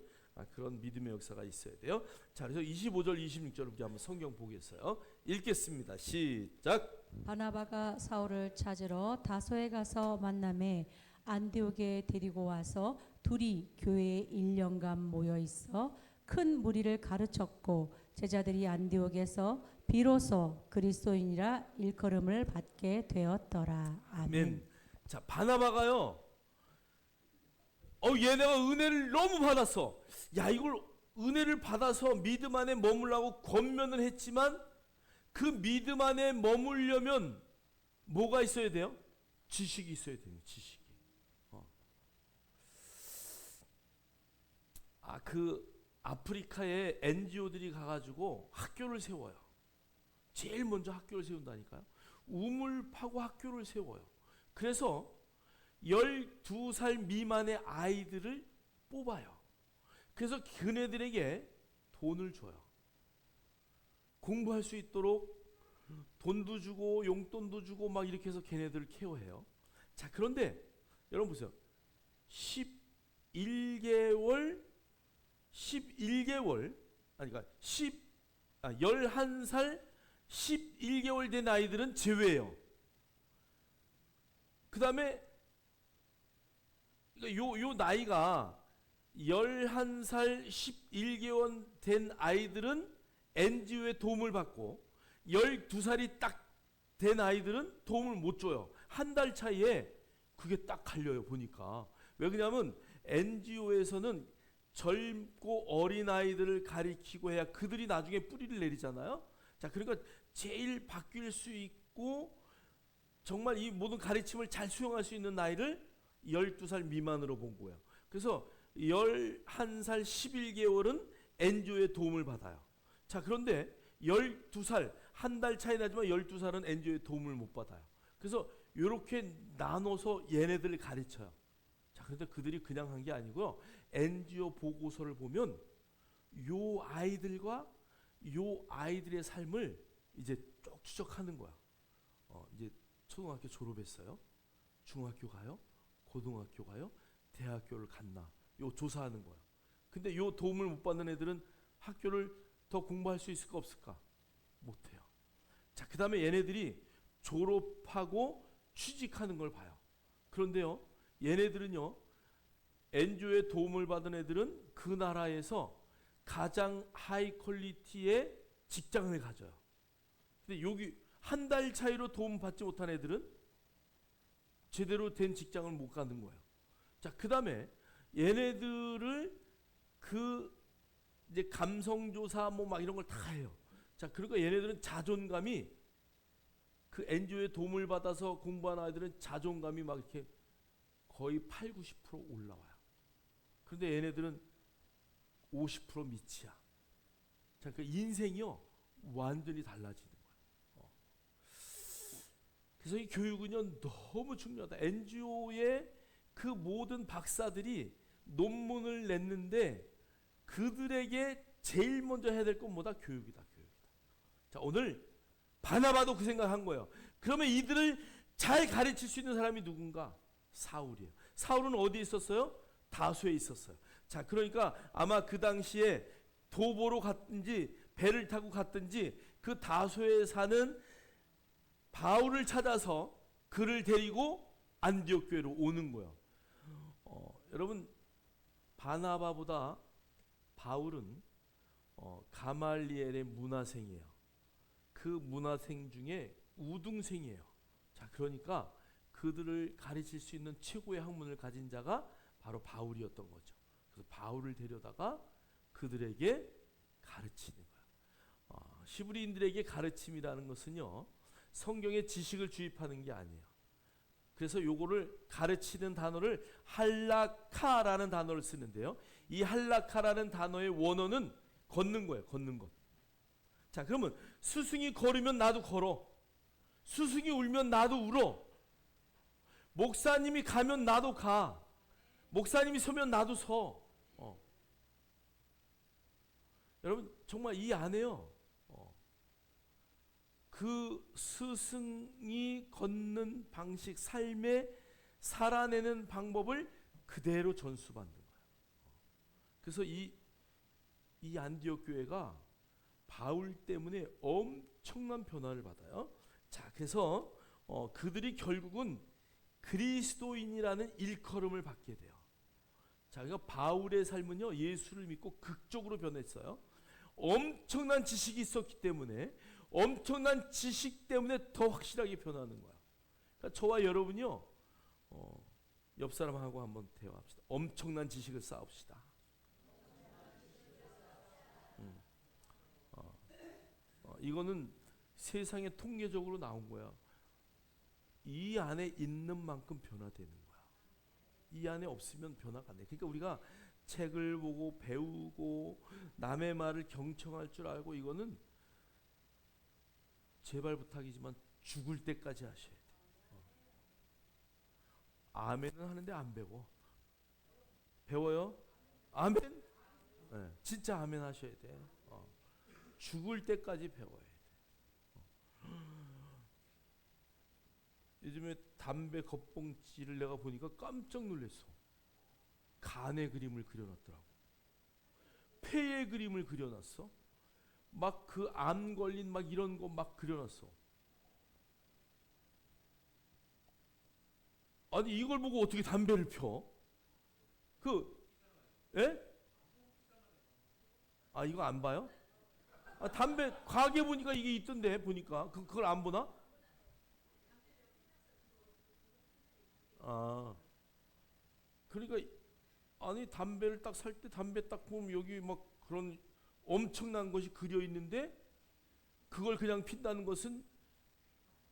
그런 믿음의 역사가 있어야 돼요. 자, 그래서 25절, 26절 우리 한번 성경 보겠어요. 읽겠습니다. 시작. 바나바가 사울을 찾으러 다소에 가서 만남에 안디옥에 데리고 와서 둘이 교회에 1년간 모여 있어 큰 무리를 가르쳤고 제자들이 안디옥에서 비로소 그리스도인이라 일컬음을 받게 되었더라. 아멘. 자, 바나바가요. 얘네가 은혜를 너무 받았어. 야, 이걸 은혜를 받아서 믿음 안에 머물라고 권면을 했지만 그 믿음 안에 머물려면 뭐가 있어야 돼요? 지식이 있어야 돼요. 지식이. 그 아프리카에 NGO들이 가가지고 학교를 세워요. 제일 먼저 학교를 세운다니까요. 우물 파고 학교를 세워요. 그래서 12살 미만의 아이들을 뽑아요. 그래서 그네들에게 돈을 줘요. 공부할 수 있도록 돈도 주고 용돈도 주고 막 이렇게 해서 걔네들을 케어해요. 자, 그런데 여러분 보세요. 11개월 아니 그러니까 11살 11개월 된 아이들은 제외예요. 그다음에 요 나이가 11살 11개월 된 아이들은 NGO의 도움을 받고 12살이 딱 된 아이들은 도움을 못 줘요. 한 달 차이에 그게 딱 갈려요 보니까. 왜 그러냐면 NGO에서는 젊고 어린 아이들을 가리키고 해야 그들이 나중에 뿌리를 내리잖아요. 자, 그러니까 제일 바뀔 수 있고 정말 이 모든 가르침을 잘 수용할 수 있는 나이를 12살 미만으로 본 거예요. 그래서 11살 11개월은 NGO의 도움을 받아요. 자, 그런데 12살, 한 달 차이 나지만 12살은 NGO의 도움을 못 받아요. 그래서 이렇게 나눠서 얘네들을 가르쳐요. 자, 그런데 그들이 그냥 한 게 아니고요. NGO 보고서를 보면 요 아이들과 요 아이들의 삶을 이제 쭉 추적하는 거야. 이제 초등학교 졸업했어요. 중학교 가요. 고등학교 가요. 대학교를 갔나. 요 조사하는 거야. 근데 요 도움을 못 받는 애들은 학교를 더 공부할 수 있을까 없을까? 못해요. 자, 그 다음에 얘네들이 졸업하고 취직하는 걸 봐요. 그런데요, 얘네들은요, NGO의 도움을 받은 애들은 그 나라에서 가장 하이 퀄리티의 직장을 가져요. 근데 여기 한 달 차이로 도움 받지 못한 애들은 제대로 된 직장을 못 가는 거예요. 자, 그 다음에 얘네들을 그 이제 감성조사 뭐 막 이런 걸 다 해요. 자, 그러니까 얘네들은 자존감이 그 NGO의 도움을 받아서 공부한 아이들은 자존감이 막 이렇게 거의 8, 90% 올라와요. 그런데 얘네들은 50% 밑이야. 자, 그 인생이요 완전히 달라지는 거예요. 그래서 이 교육은요 너무 중요하다. NGO의 그 모든 박사들이 논문을 냈는데 그들에게 제일 먼저 해야 될 건 뭐다? 교육이다. 자, 오늘 바나바도 그 생각한 거예요. 그러면 이들을 잘 가르칠 수 있는 사람이 누군가? 사울이에요. 사울은 어디에 있었어요? 다소에 있었어요. 자, 그러니까 아마 그 당시에 도보로 갔든지 배를 타고 갔든지 그 다소에 사는 바울을 찾아서 그를 데리고 안디옥 교회로 오는 거예요. 여러분, 바나바보다 바울은 가말리엘의 문화생이에요. 그 문화생 중에 우등생이에요. 자, 그러니까 그들을 가르칠 수 있는 최고의 학문을 가진 자가 바로 바울이었던 거죠. 그래서 바울을 데려다가 그들에게 가르치는 거예요. 시브리인들에게 가르침이라는 것은요, 성경의 지식을 주입하는 게 아니에요. 그래서 요거를 가르치는 단어를 할라카라는 단어를 쓰는데요. 이 할라카라는 단어의 원어는 걷는 거예요. 걷는 것. 자, 그러면 스승이 걸으면 나도 걸어. 스승이 울면 나도 울어. 목사님이 가면 나도 가. 목사님이 서면 나도 서. 여러분, 정말 이 안에요. 그 스승이 걷는 방식, 삶에 살아내는 방법을 그대로 전수받는 거예요. 그래서 이 안디옥 교회가 바울 때문에 엄청난 변화를 받아요. 자, 그래서 그들이 결국은 그리스도인이라는 일컬음을 받게 돼요. 자, 그러니까 바울의 삶은요, 예수를 믿고 극적으로 변했어요. 엄청난 지식이 있었기 때문에, 엄청난 지식 때문에 더 확실하게 변하는 거야. 그러니까 저와 여러분이요, 옆 사람하고 한번 대화합시다. 엄청난 지식을 쌓읍시다. 이거는 세상에 통계적으로 나온 거야. 이 안에 있는 만큼 변화되는 거야. 이 안에 없으면 변화가 안 돼. 그러니까 우리가 책을 보고 배우고 남의 말을 경청할 줄 알고, 이거는 제발 부탁이지만 죽을 때까지 하셔야 돼. 아멘은 하는데 안 배워. 배워요? 아멘? 네, 진짜 아멘 하셔야 돼. 죽을 때까지 배워야 돼. 요즘에 담배 겉봉지를 내가 보니까 깜짝 놀랐어. 간의 그림을 그려놨더라고. 폐의 그림을 그려놨어. 막 그 암 걸린 막 이런 거 막 그려놨어. 아니, 이걸 보고 어떻게 담배를 펴? 예? 아, 이거 안 봐요? 담배 가게 보니까 이게 있던데, 보니까 그걸 안 보나? 아, 그러니까 아니 담배를 딱 살 때 담배 딱 보면 여기 막 그런 엄청난 것이 그려 있는데 그걸 그냥 핀다는 것은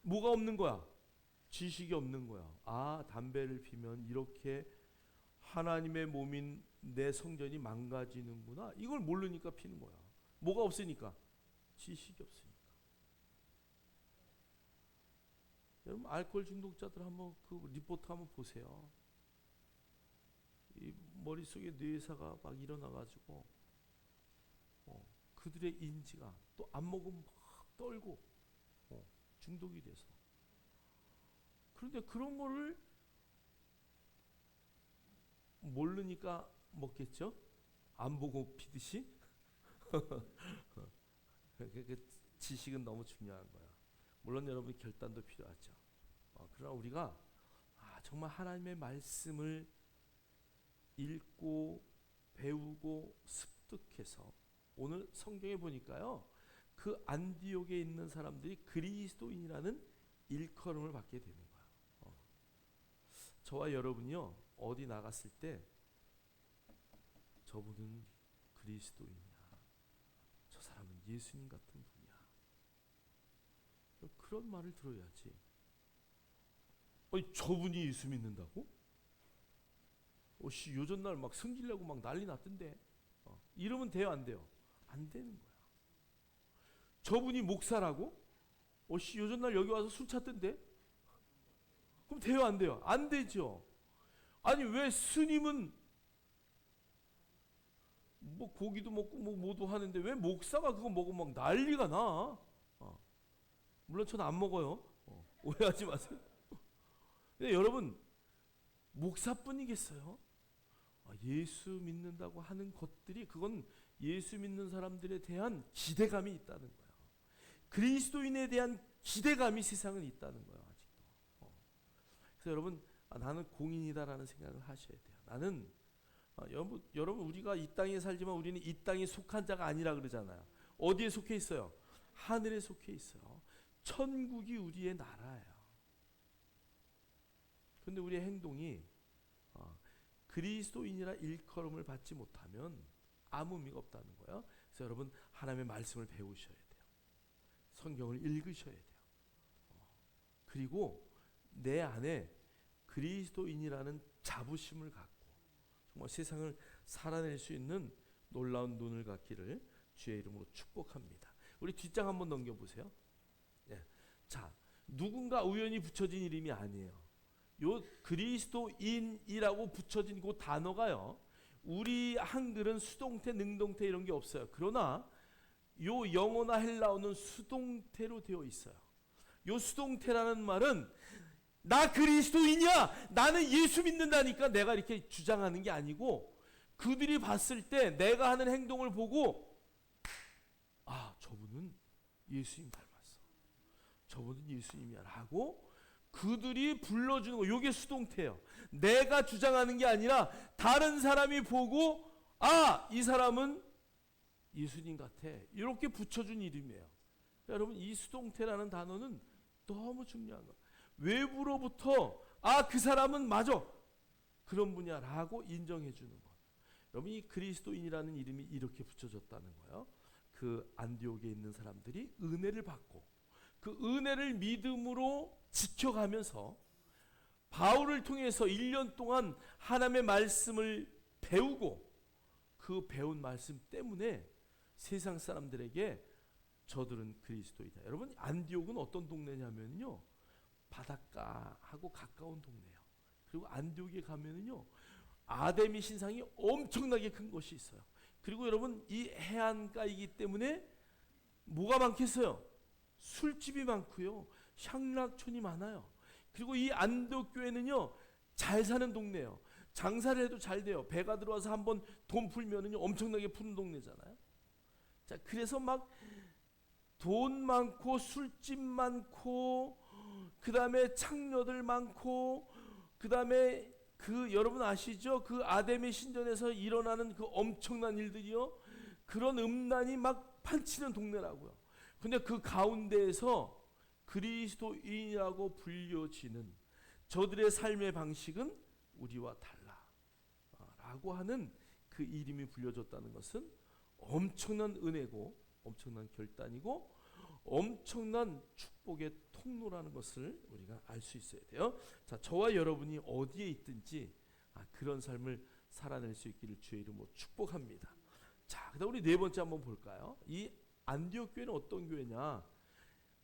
뭐가 없는 거야? 지식이 없는 거야. 아, 담배를 피면 이렇게 하나님의 몸인 내 성전이 망가지는구나. 이걸 모르니까 피는 거야. 뭐가 없으니까? 지식이 없으니까. 여러분 알코올 중독자들 한번 그 리포트 한번 보세요. 이 머릿속에 뇌사가 막 일어나가지고 그들의 인지가 또 안 먹으면 막 떨고 중독이 돼서. 그런데 그런 거를 모르니까 먹겠죠? 안 보고 피듯이. 그 지식은 너무 중요한 거야. 물론 여러분 결단도 필요하죠. 그러나 우리가 정말 하나님의 말씀을 읽고 배우고 습득해서 오늘 성경에 보니까요. 그 안디옥에 있는 사람들이 그리스도인이라는 일컬음을 받게 되는 거야. 저와 여러분이요. 어디 나갔을 때 저분은 그리스도인이야. 저 사람은 예수님 같은 분이야. 그런 말을 들어야지. 아니, 저분이 예수 믿는다고? 요전날 막 승질내고 막 난리 났던데. 이러면 돼요, 안 돼요? 안 되는 거야. 저분이 목사라고? 요전날 여기 와서 술 찼던데? 그럼 돼요, 안 돼요? 안 되죠. 아니, 왜 스님은 뭐 고기도 먹고 뭐 뭐도 하는데 왜 목사가 그거 먹으면 막 난리가 나? 물론 저는 안 먹어요. 오해하지 마세요. 근데 여러분 목사뿐이겠어요? 예수 믿는다고 하는 것들이 그건 예수 믿는 사람들에 대한 기대감이 있다는 거예요. 그리스도인에 대한 기대감이 세상은 있다는 거예요. 아직도. 그래서 여러분 나는 공인이다라는 생각을 하셔야 돼요. 나는 여러분 우리가 이 땅에 살지만 우리는 이 땅에 속한 자가 아니라 그러잖아요. 어디에 속해 있어요? 하늘에 속해 있어요. 천국이 우리의 나라예요. 근데 우리의 행동이 그리스도인이라 일컬음을 받지 못하면 아무 의미가 없다는 거예요. 그래서 여러분 하나님의 말씀을 배우셔야 돼요. 성경을 읽으셔야 돼요. 그리고 내 안에 그리스도인이라는 자부심을 갖고 정말 세상을 살아낼 수 있는 놀라운 눈을 갖기를 주의 이름으로 축복합니다. 우리 뒷장 한번 넘겨보세요. 네. 자, 누군가 우연히 붙여진 이름이 아니에요. 요 그리스도인이라고 붙여진 그 단어가요. 우리 한글은 수동태, 능동태 이런 게 없어요. 그러나 요 영어나 헬라어는 수동태로 되어 있어요. 요 수동태라는 말은 나 그리스도인이야. 나는 예수 믿는다니까 내가 이렇게 주장하는 게 아니고 그들이 봤을 때 내가 하는 행동을 보고 저분은 예수님 닮았어. 저분은 예수님이야 라고 그들이 불러주는 거. 이게 수동태예요. 내가 주장하는 게 아니라 다른 사람이 보고 이 사람은 예수님 같아. 이렇게 붙여준 이름이에요. 여러분 이 수동태라는 단어는 너무 중요한 거예요. 외부로부터 그 사람은 맞아. 그런 분이야 라고 인정해 주는 것. 여러분 이 그리스도인이라는 이름이 이렇게 붙여졌다는 거예요. 그 안디옥에 있는 사람들이 은혜를 받고 그 은혜를 믿음으로 지켜가면서 바울을 통해서 1년 동안 하나님의 말씀을 배우고 그 배운 말씀 때문에 세상 사람들에게 저들은 그리스도이다. 여러분 안디옥은 어떤 동네냐면요. 바닷가하고 가까운 동네예요. 그리고 안디옥에 가면은요. 아데미 신상이 엄청나게 큰 곳이 있어요. 그리고 여러분 이 해안가이기 때문에 뭐가 많겠어요? 술집이 많고요. 향락촌이 많아요. 그리고 이 안디옥 교회는요. 잘 사는 동네예요. 장사를 해도 잘 돼요. 배가 들어와서 한번 돈 풀면은요. 엄청나게 푸는 동네잖아요. 자, 그래서 막 돈 많고 술집 많고 그다음에 창녀들 많고 그다음에 여러분 아시죠? 그 아데미 신전에서 일어나는 그 엄청난 일들이요. 그런 음란이 막 판치는 동네라고요. 근데 그 가운데에서 그리스도인이라고 불려지는 저들의 삶의 방식은 우리와 달라 라고 하는 그 이름이 불려졌다는 것은 엄청난 은혜고 엄청난 결단이고 엄청난 축복의 통로라는 것을 우리가 알 수 있어야 돼요. 자, 저와 여러분이 어디에 있든지 그런 삶을 살아낼 수 있기를 주의 이름으로 축복합니다. 자, 그다음 우리 네 번째 한번 볼까요? 이 안디옥 교회는 어떤 교회냐?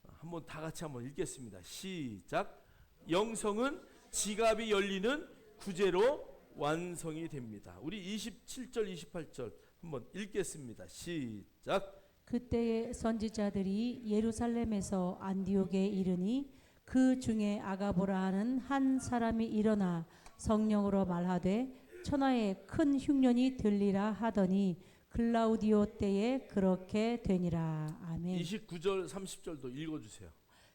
한번 다 같이 한번 읽겠습니다. 시작. 영성은 지갑이 열리는 구제로 완성이 됩니다. 우리 27절 28절 한번 읽겠습니다. 시작. 그때의 선지자들이 예루살렘에서 안디옥에 이르니 그 중에 아가보라 하는 한 사람이 일어나 성령으로 말하되 천하에 큰 흉년이 들리라 하더니 글라우디오 때에 그렇게 되니라. 아멘. 29절 30절도 읽어주세요.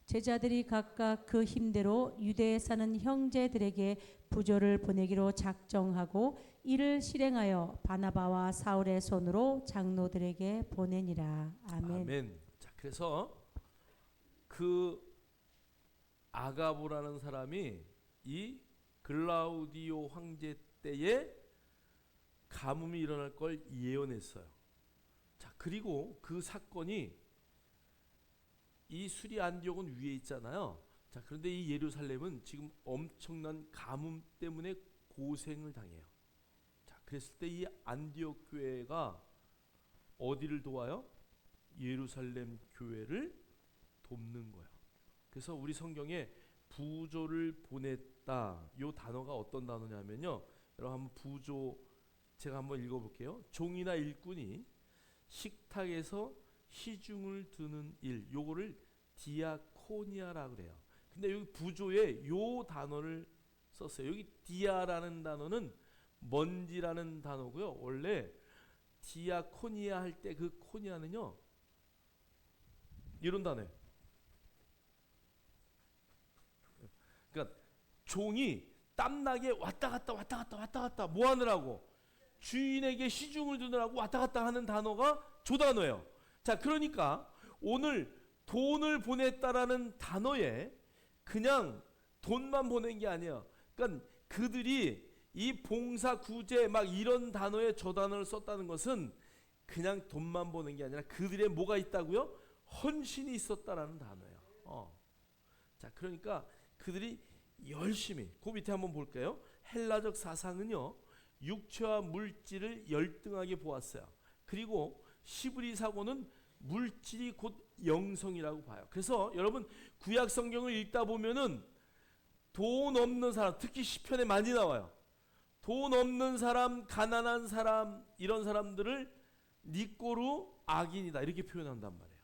제자들이 각각 그 힘대로 유대에 사는 형제들에게 부조를 보내기로 작정하고 이를 실행하여 바나바와 사울의 손으로 장로들에게 보내니라. 아멘. 아멘. 자, 그래서 그 아가보라는 사람이 이 글라우디오 황제 때에 가뭄이 일어날 걸 예언했어요. 자, 그리고 그 사건이 이 수리 안디옥은 위에 있잖아요. 자, 그런데 이 예루살렘은 지금 엄청난 가뭄 때문에 고생을 당해요. 자, 그랬을 때 이 안디옥 교회가 어디를 도와요? 예루살렘 교회를 돕는 거예요. 그래서 우리 성경에 부조를 보냈다. 이 단어가 어떤 단어냐면요. 여러분 한번 부조 제가 한번 읽어볼게요. 종이나 일꾼이 식탁에서 시중을 드는 일, 요거를 디아코니아라 그래요. 근데 여기 부조에 요 단어를 썼어요. 여기 디아라는 단어는 먼지라는 단어고요. 원래 디아코니아 할 때 그 코니아는요 이런 단어예요. 그러니까 종이 땀나게 왔다 갔다 뭐 하느라고? 주인에게 시중을 두느라고 왔다 갔다 하는 단어가 조 단어예요. 자, 그러니까 오늘 돈을 보냈다라는 단어에 그냥 돈만 보낸 게 아니야. 그러니까 그들이 이 봉사 구제 막 이런 단어에 저 단어를 썼다는 것은 그냥 돈만 보낸 게 아니라 그들의 뭐가 있다고요? 헌신이 있었다라는 단어예요. 자, 그러니까 그들이 열심히 그 밑에 한번 볼까요? 헬라적 사상은요 육체와 물질을 열등하게 보았어요. 그리고 시브리 사고는 물질이 곧 영성이라고 봐요. 그래서 여러분 구약 성경을 읽다 보면은 돈 없는 사람, 특히 시편에 많이 나와요. 돈 없는 사람, 가난한 사람, 이런 사람들을 니꼬루 악인이다 이렇게 표현한단 말이에요.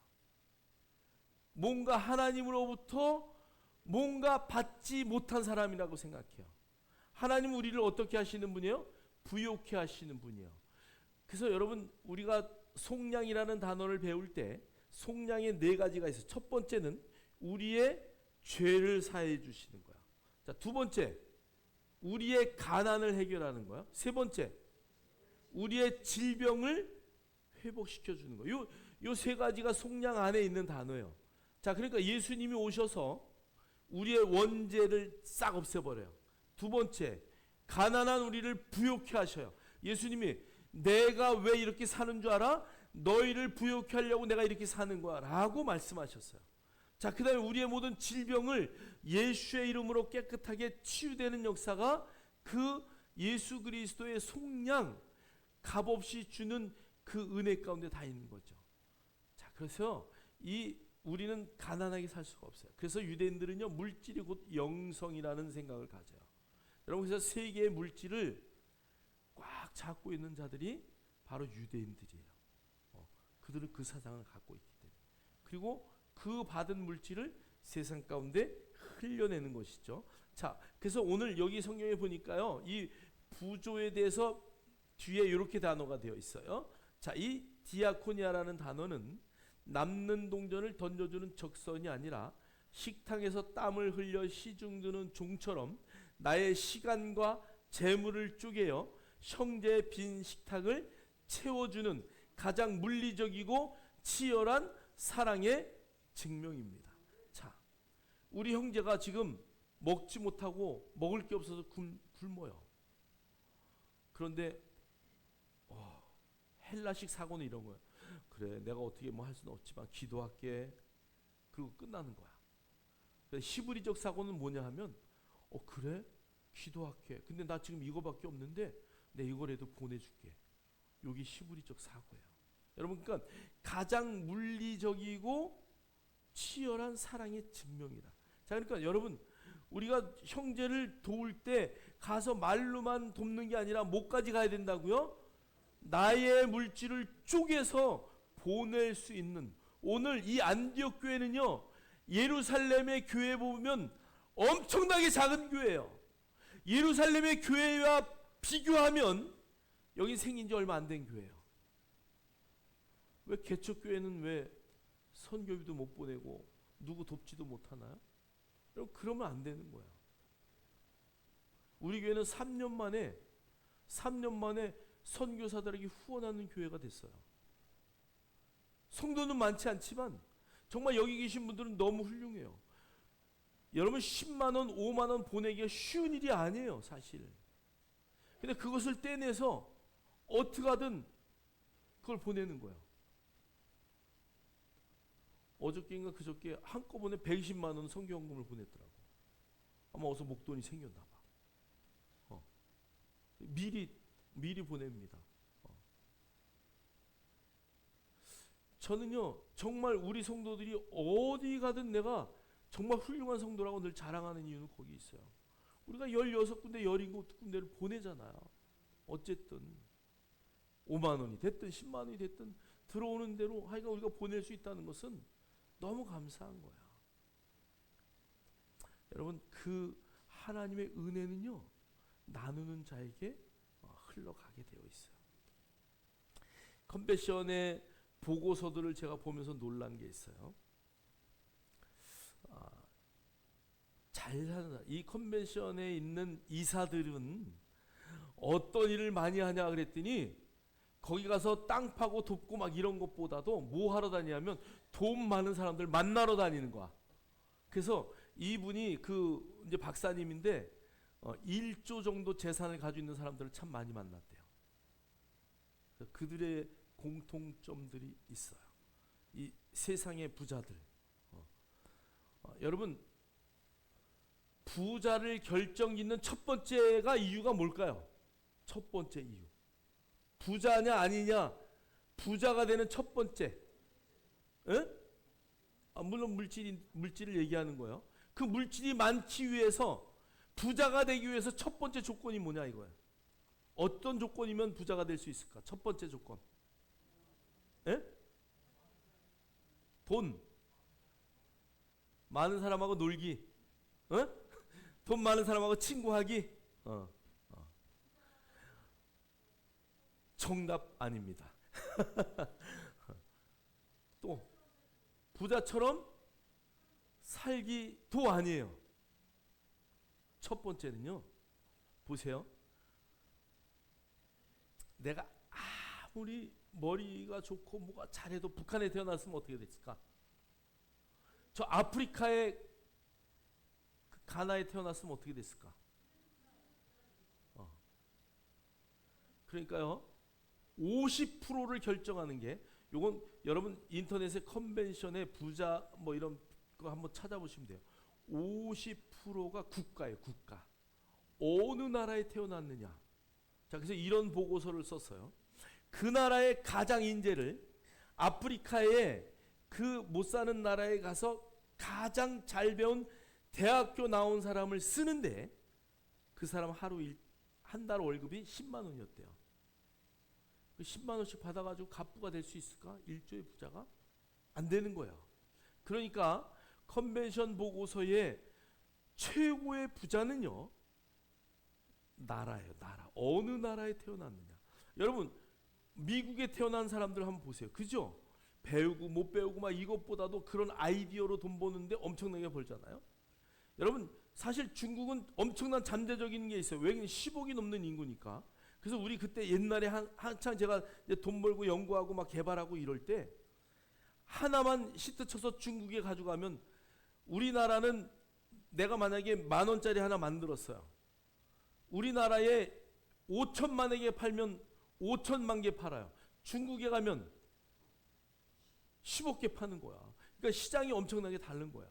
뭔가 하나님으로부터 뭔가 받지 못한 사람이라고 생각해요. 하나님은 우리를 어떻게 하시는 분이에요? 부욕해 하시는 분이에요. 그래서 여러분 우리가 속량이라는 단어를 배울 때 속량의 네 가지가 있어요. 첫 번째는 우리의 죄를 사해 주시는 거야. 자, 두 번째 우리의 가난을 해결하는 거야. 세 번째 우리의 질병을 회복시켜 주는 거예요. 요 세 가지가 속량 안에 있는 단어예요. 자, 그러니까 예수님이 오셔서 우리의 원죄를 싹 없애버려요. 두 번째 가난한 우리를 부욕해 하셔요. 예수님이 내가 왜 이렇게 사는 줄 알아? 너희를 부욕해 하려고 내가 이렇게 사는 거야 라고 말씀하셨어요. 자, 그 다음에 우리의 모든 질병을 예수의 이름으로 깨끗하게 치유되는 역사가 그 예수 그리스도의 속량 값없이 주는 그 은혜 가운데 다 있는 거죠. 자, 그래서 우리는 가난하게 살 수가 없어요. 그래서 유대인들은요 물질이 곧 영성이라는 생각을 가져요. 여러분, 그래서 세계의 물질을 꽉 잡고 있는 자들이 바로 유대인들이에요. 그들은 그 사상을 갖고 있기 때문에. 그리고 그 받은 물질을 세상 가운데 흘려내는 것이죠. 자, 그래서 오늘 여기 성경에 보니까요 이 부조에 대해서 뒤에 이렇게 단어가 되어 있어요. 자, 이 디아코니아라는 단어는 남는 동전을 던져주는 적선이 아니라 식탁에서 땀을 흘려 시중드는 종처럼 나의 시간과 재물을 쪼개어 형제의 빈 식탁을 채워주는 가장 물리적이고 치열한 사랑의 증명입니다. 자, 우리 형제가 지금 먹지 못하고 먹을 게 없어서 굶어요. 그런데 헬라식 사고는 이런 거예요. 그래, 내가 어떻게 뭐 할 수는 없지만 기도할게. 그리고 끝나는 거야. 히브리적 사고는 뭐냐 하면 그래? 기도할게. 근데 나 지금 이거밖에 없는데 내 이거라도 보내줄게. 여기 히브리적 사고예요. 여러분, 그러니까 가장 물리적이고 치열한 사랑의 증명이다. 자, 그러니까 여러분, 우리가 형제를 도울 때 가서 말로만 돕는 게 아니라 목까지 가야 된다고요? 나의 물질을 쪼개서 보낼 수 있는, 오늘 이 안디옥 교회는요, 예루살렘의 교회 보면 엄청나게 작은 교회예요. 예루살렘의 교회와 비교하면 여기 생긴 지 얼마 안 된 교회예요. 왜 개척교회는 왜 선교비도 못 보내고 누구 돕지도 못하나요? 여러분, 그러면 안 되는 거야. 우리 교회는 3년 만에 선교사들에게 후원하는 교회가 됐어요. 성도는 많지 않지만 정말 여기 계신 분들은 너무 훌륭해요. 여러분, 10만 원, 5만 원 보내기가 쉬운 일이 아니에요, 사실. 근데 그것을 떼내서 어떻게 하든 그걸 보내는 거예요. 어저께인가 그저께 한꺼번에 120만 원 선교헌금을 보냈더라고. 아마 어서 목돈이 생겼나 봐. 미리 보냅니다. 저는요, 정말 우리 성도들이 어디 가든 내가 정말 훌륭한 성도라고 늘 자랑하는 이유는 거기 있어요. 우리가 16군데 17군데를 보내잖아요. 어쨌든 5만 원이 됐든 10만 원이 됐든 들어오는 대로 하여간 우리가 보낼 수 있다는 것은 너무 감사한 거야. 여러분, 그 하나님의 은혜는요, 나누는 자에게 흘러가게 되어 있어요. 컨벤션의 보고서들을 제가 보면서 놀란 게 있어요. 잘 사는, 이 컨벤션에 있는 이사들은 어떤 일을 많이 하냐 그랬더니 거기 가서 땅 파고 돕고 막 이런 것보다도 뭐 하러 다니냐면 돈 많은 사람들 만나러 다니는 거야. 그래서 이분이 그 이제 박사님인데 1조 정도 재산을 가지고 있는 사람들을 참 많이 만났대요. 그들의 공통점들이 있어요. 이 세상의 부자들. 여러분, 부자를 결정짓는 첫 번째가 이유가 뭘까요? 첫 번째 이유. 부자냐 아니냐, 부자가 되는 첫 번째. 물론 물질을 얘기하는 거예요. 그 물질이 많기 위해서, 부자가 되기 위해서 첫 번째 조건이 뭐냐 이거예요. 어떤 조건이면 부자가 될 수 있을까? 첫 번째 조건. 돈. 많은 사람하고 놀기. 돈 많은 사람하고 친구하기. 정답 아닙니다. 또 부자처럼 살기도 아니에요. 첫 번째는요, 보세요. 내가 아무리 머리가 좋고 뭐가 잘해도 북한에 태어났으면 어떻게 됐을까? 저 아프리카의 그 가나에 태어났으면 어떻게 됐을까? 그러니까요, 50%를 결정하는 게, 요건 여러분 인터넷에 컨벤션의 부자 뭐 이런 거 한번 찾아보시면 돼요. 50%가 국가예요, 국가. 어느 나라에 태어났느냐. 자, 그래서 이런 보고서를 썼어요. 그 나라의 가장 인재를 아프리카의 그 못 사는 나라에 가서 가장 잘 배운 대학교 나온 사람을 쓰는데 그 사람 한 달 월급이 10만 원이었대요. 10만 원씩 받아가지고 갑부가 될 수 있을까? 1조의 부자가? 안 되는 거야. 그러니까 컨벤션 보고서의 최고의 부자는요, 나라예요, 나라. 어느 나라에 태어났느냐. 여러분, 미국에 태어난 사람들 한번 보세요. 그죠? 배우고 못 배우고 막 이것보다도 그런 아이디어로 돈 버는데 엄청나게 벌잖아요. 여러분, 사실 중국은 엄청난 잠재적인 게 있어요. 왜냐면 10억이 넘는 인구니까. 그래서 우리 그때 옛날에 한창 제가 이제 돈 벌고 연구하고 막 개발하고 이럴 때 하나만 히트 쳐서 중국에 가져가면 우리나라는 내가 만약에 10,000원짜리 하나 만들었어요. 우리나라에 5천만에 개 팔면 5천만 개 팔아요. 중국에 가면 10억 개 파는 거야. 그러니까 시장이 엄청나게 다른 거야.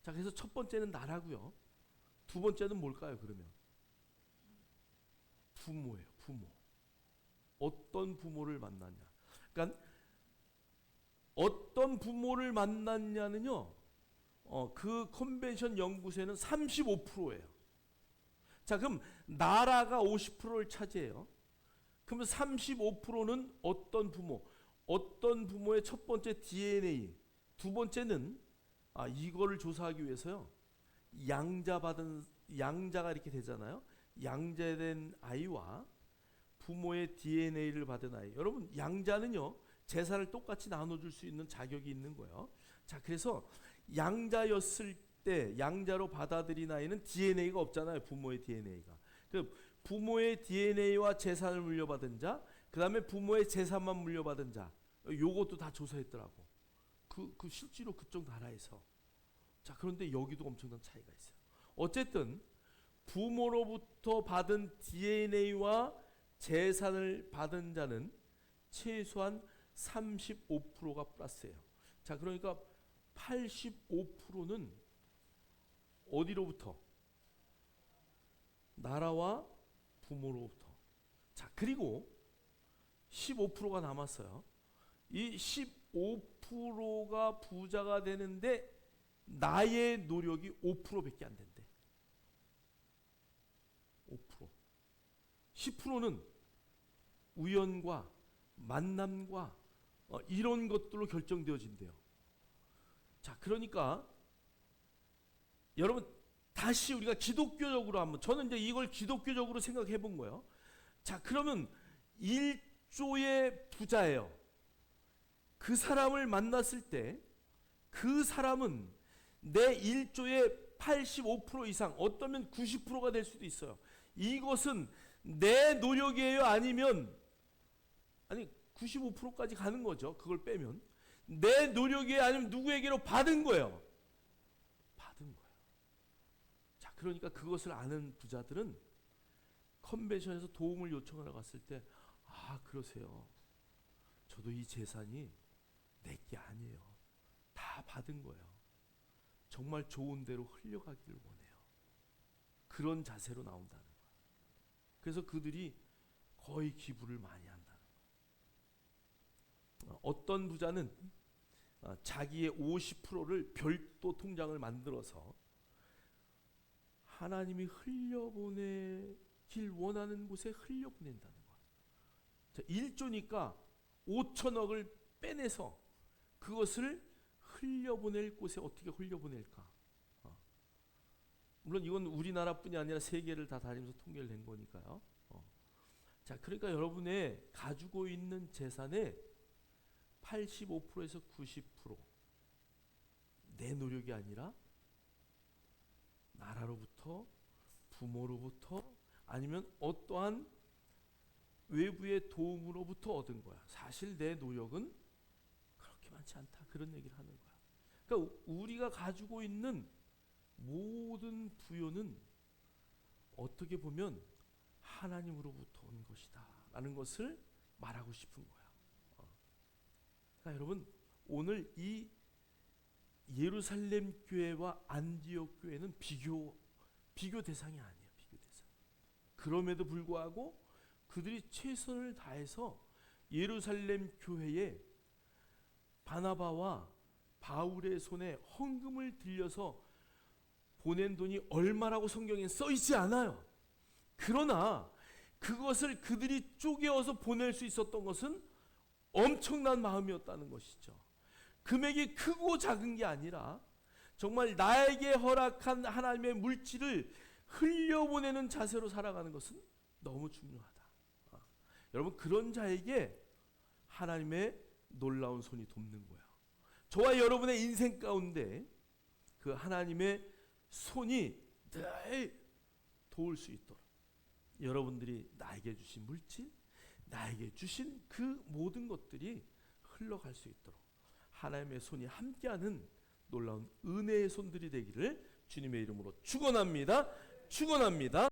자, 그래서 첫 번째는 나라고요. 두 번째는 뭘까요, 그러면? 부모예요, 부모. 어떤 부모를 만났냐. 그러니까 어떤 부모를 만났냐는요, 그 컨벤션 연구소에는 35%예요. 자, 그럼 나라가 50%를 차지해요. 그러면 35%는 어떤 부모? 어떤 부모의 첫 번째 DNA, 두 번째는 이거를 조사하기 위해서요. 양자가 이렇게 되잖아요. 양자된 아이와 부모의 DNA를 받은 아이. 여러분, 양자는요, 재산을 똑같이 나눠줄 수 있는 자격이 있는 거예요. 자, 그래서 양자였을 때 양자로 받아들인 아이는 DNA가 없잖아요. 부모의 DNA가. 그 부모의 DNA와 재산을 물려받은 자, 그 다음에 부모의 재산만 물려받은 자, 요것도 다 조사했더라고. 그 실제로 그쪽 나라에서. 자, 그런데 여기도 엄청난 차이가 있어요. 어쨌든 부모로부터 받은 DNA와 재산을 받은 자는 최소한 35%가 플러스예요. 자, 그러니까 85%는 어디로부터? 나라와 부모로부터. 자, 그리고 15%가 남았어요. 이 15%가 부자가 되는데 나의 노력이 5%밖에 안 된대. 5%. 10%는 우연과 만남과 이런 것들로 결정되어진대요. 자, 그러니까 여러분, 다시 우리가 기독교적으로 한번, 저는 이제 이걸 기독교적으로 생각해 본 거예요. 자, 그러면 1조의 부자예요. 그 사람을 만났을 때 그 사람은 내 1조의 85% 이상, 어쩌면 90%가 될 수도 있어요. 이것은 내 노력이에요? 아니면 95%까지 가는 거죠. 그걸 빼면. 내 노력이에요? 아니면 누구에게로 받은 거예요? 받은 거예요. 자, 그러니까 그것을 아는 부자들은 컨벤션에서 도움을 요청하러 갔을 때, 그러세요. 저도 이 재산이 내 게 아니에요. 다 받은 거예요. 정말 좋은 대로 흘려가기를 원해요. 그런 자세로 나온다는 거예요. 그래서 그들이 거의 기부를 많이 한다는 거예요. 어떤 부자는 자기의 50%를 별도 통장을 만들어서 하나님이 흘려보내길 원하는 곳에 흘려보낸다는 거예요. 자, 1조니까 5천억을 빼내서 그것을 흘려보낼 곳에 어떻게 흘려보낼까? 물론 이건 우리나라뿐이 아니라 세계를 다 다니면서 통계를 낸 거니까요. 자, 그러니까 여러분의 가지고 있는 재산의 85%에서 90%내 노력이 아니라 나라로부터, 부모로부터, 아니면 어떠한 외부의 도움으로부터 얻은 거야. 사실 내 노력은 그렇게 많지 않다. 그런 얘기를 하는 거야. 그러니까 우리가 가지고 있는 모든 부여는 어떻게 보면 하나님으로부터 온 것이다 라는 것을 말하고 싶은 거야. 그러니까 여러분, 오늘 이 예루살렘 교회와 안디옥 교회는 비교 대상이 아니에요. 비교 대상. 그럼에도 불구하고 그들이 최선을 다해서 예루살렘 교회에 바나바와 바울의 손에 헌금을 들려서 보낸 돈이 얼마라고 성경에 써 있지 않아요. 그러나 그것을 그들이 쪼개어서 보낼 수 있었던 것은 엄청난 마음이었다는 것이죠. 금액이 크고 작은 게 아니라 정말 나에게 허락한 하나님의 물질을 흘려보내는 자세로 살아가는 것은 너무 중요하다. 여러분, 그런 자에게 하나님의 놀라운 손이 돕는 거예요. 저와 여러분의 인생 가운데 그 하나님의 손이 늘 도울 수 있도록 여러분들이 나에게 주신 물질, 나에게 주신 그 모든 것들이 흘러갈 수 있도록 하나님의 손이 함께하는 놀라운 은혜의 손들이 되기를 주님의 이름으로 축원합니다. 축원합니다.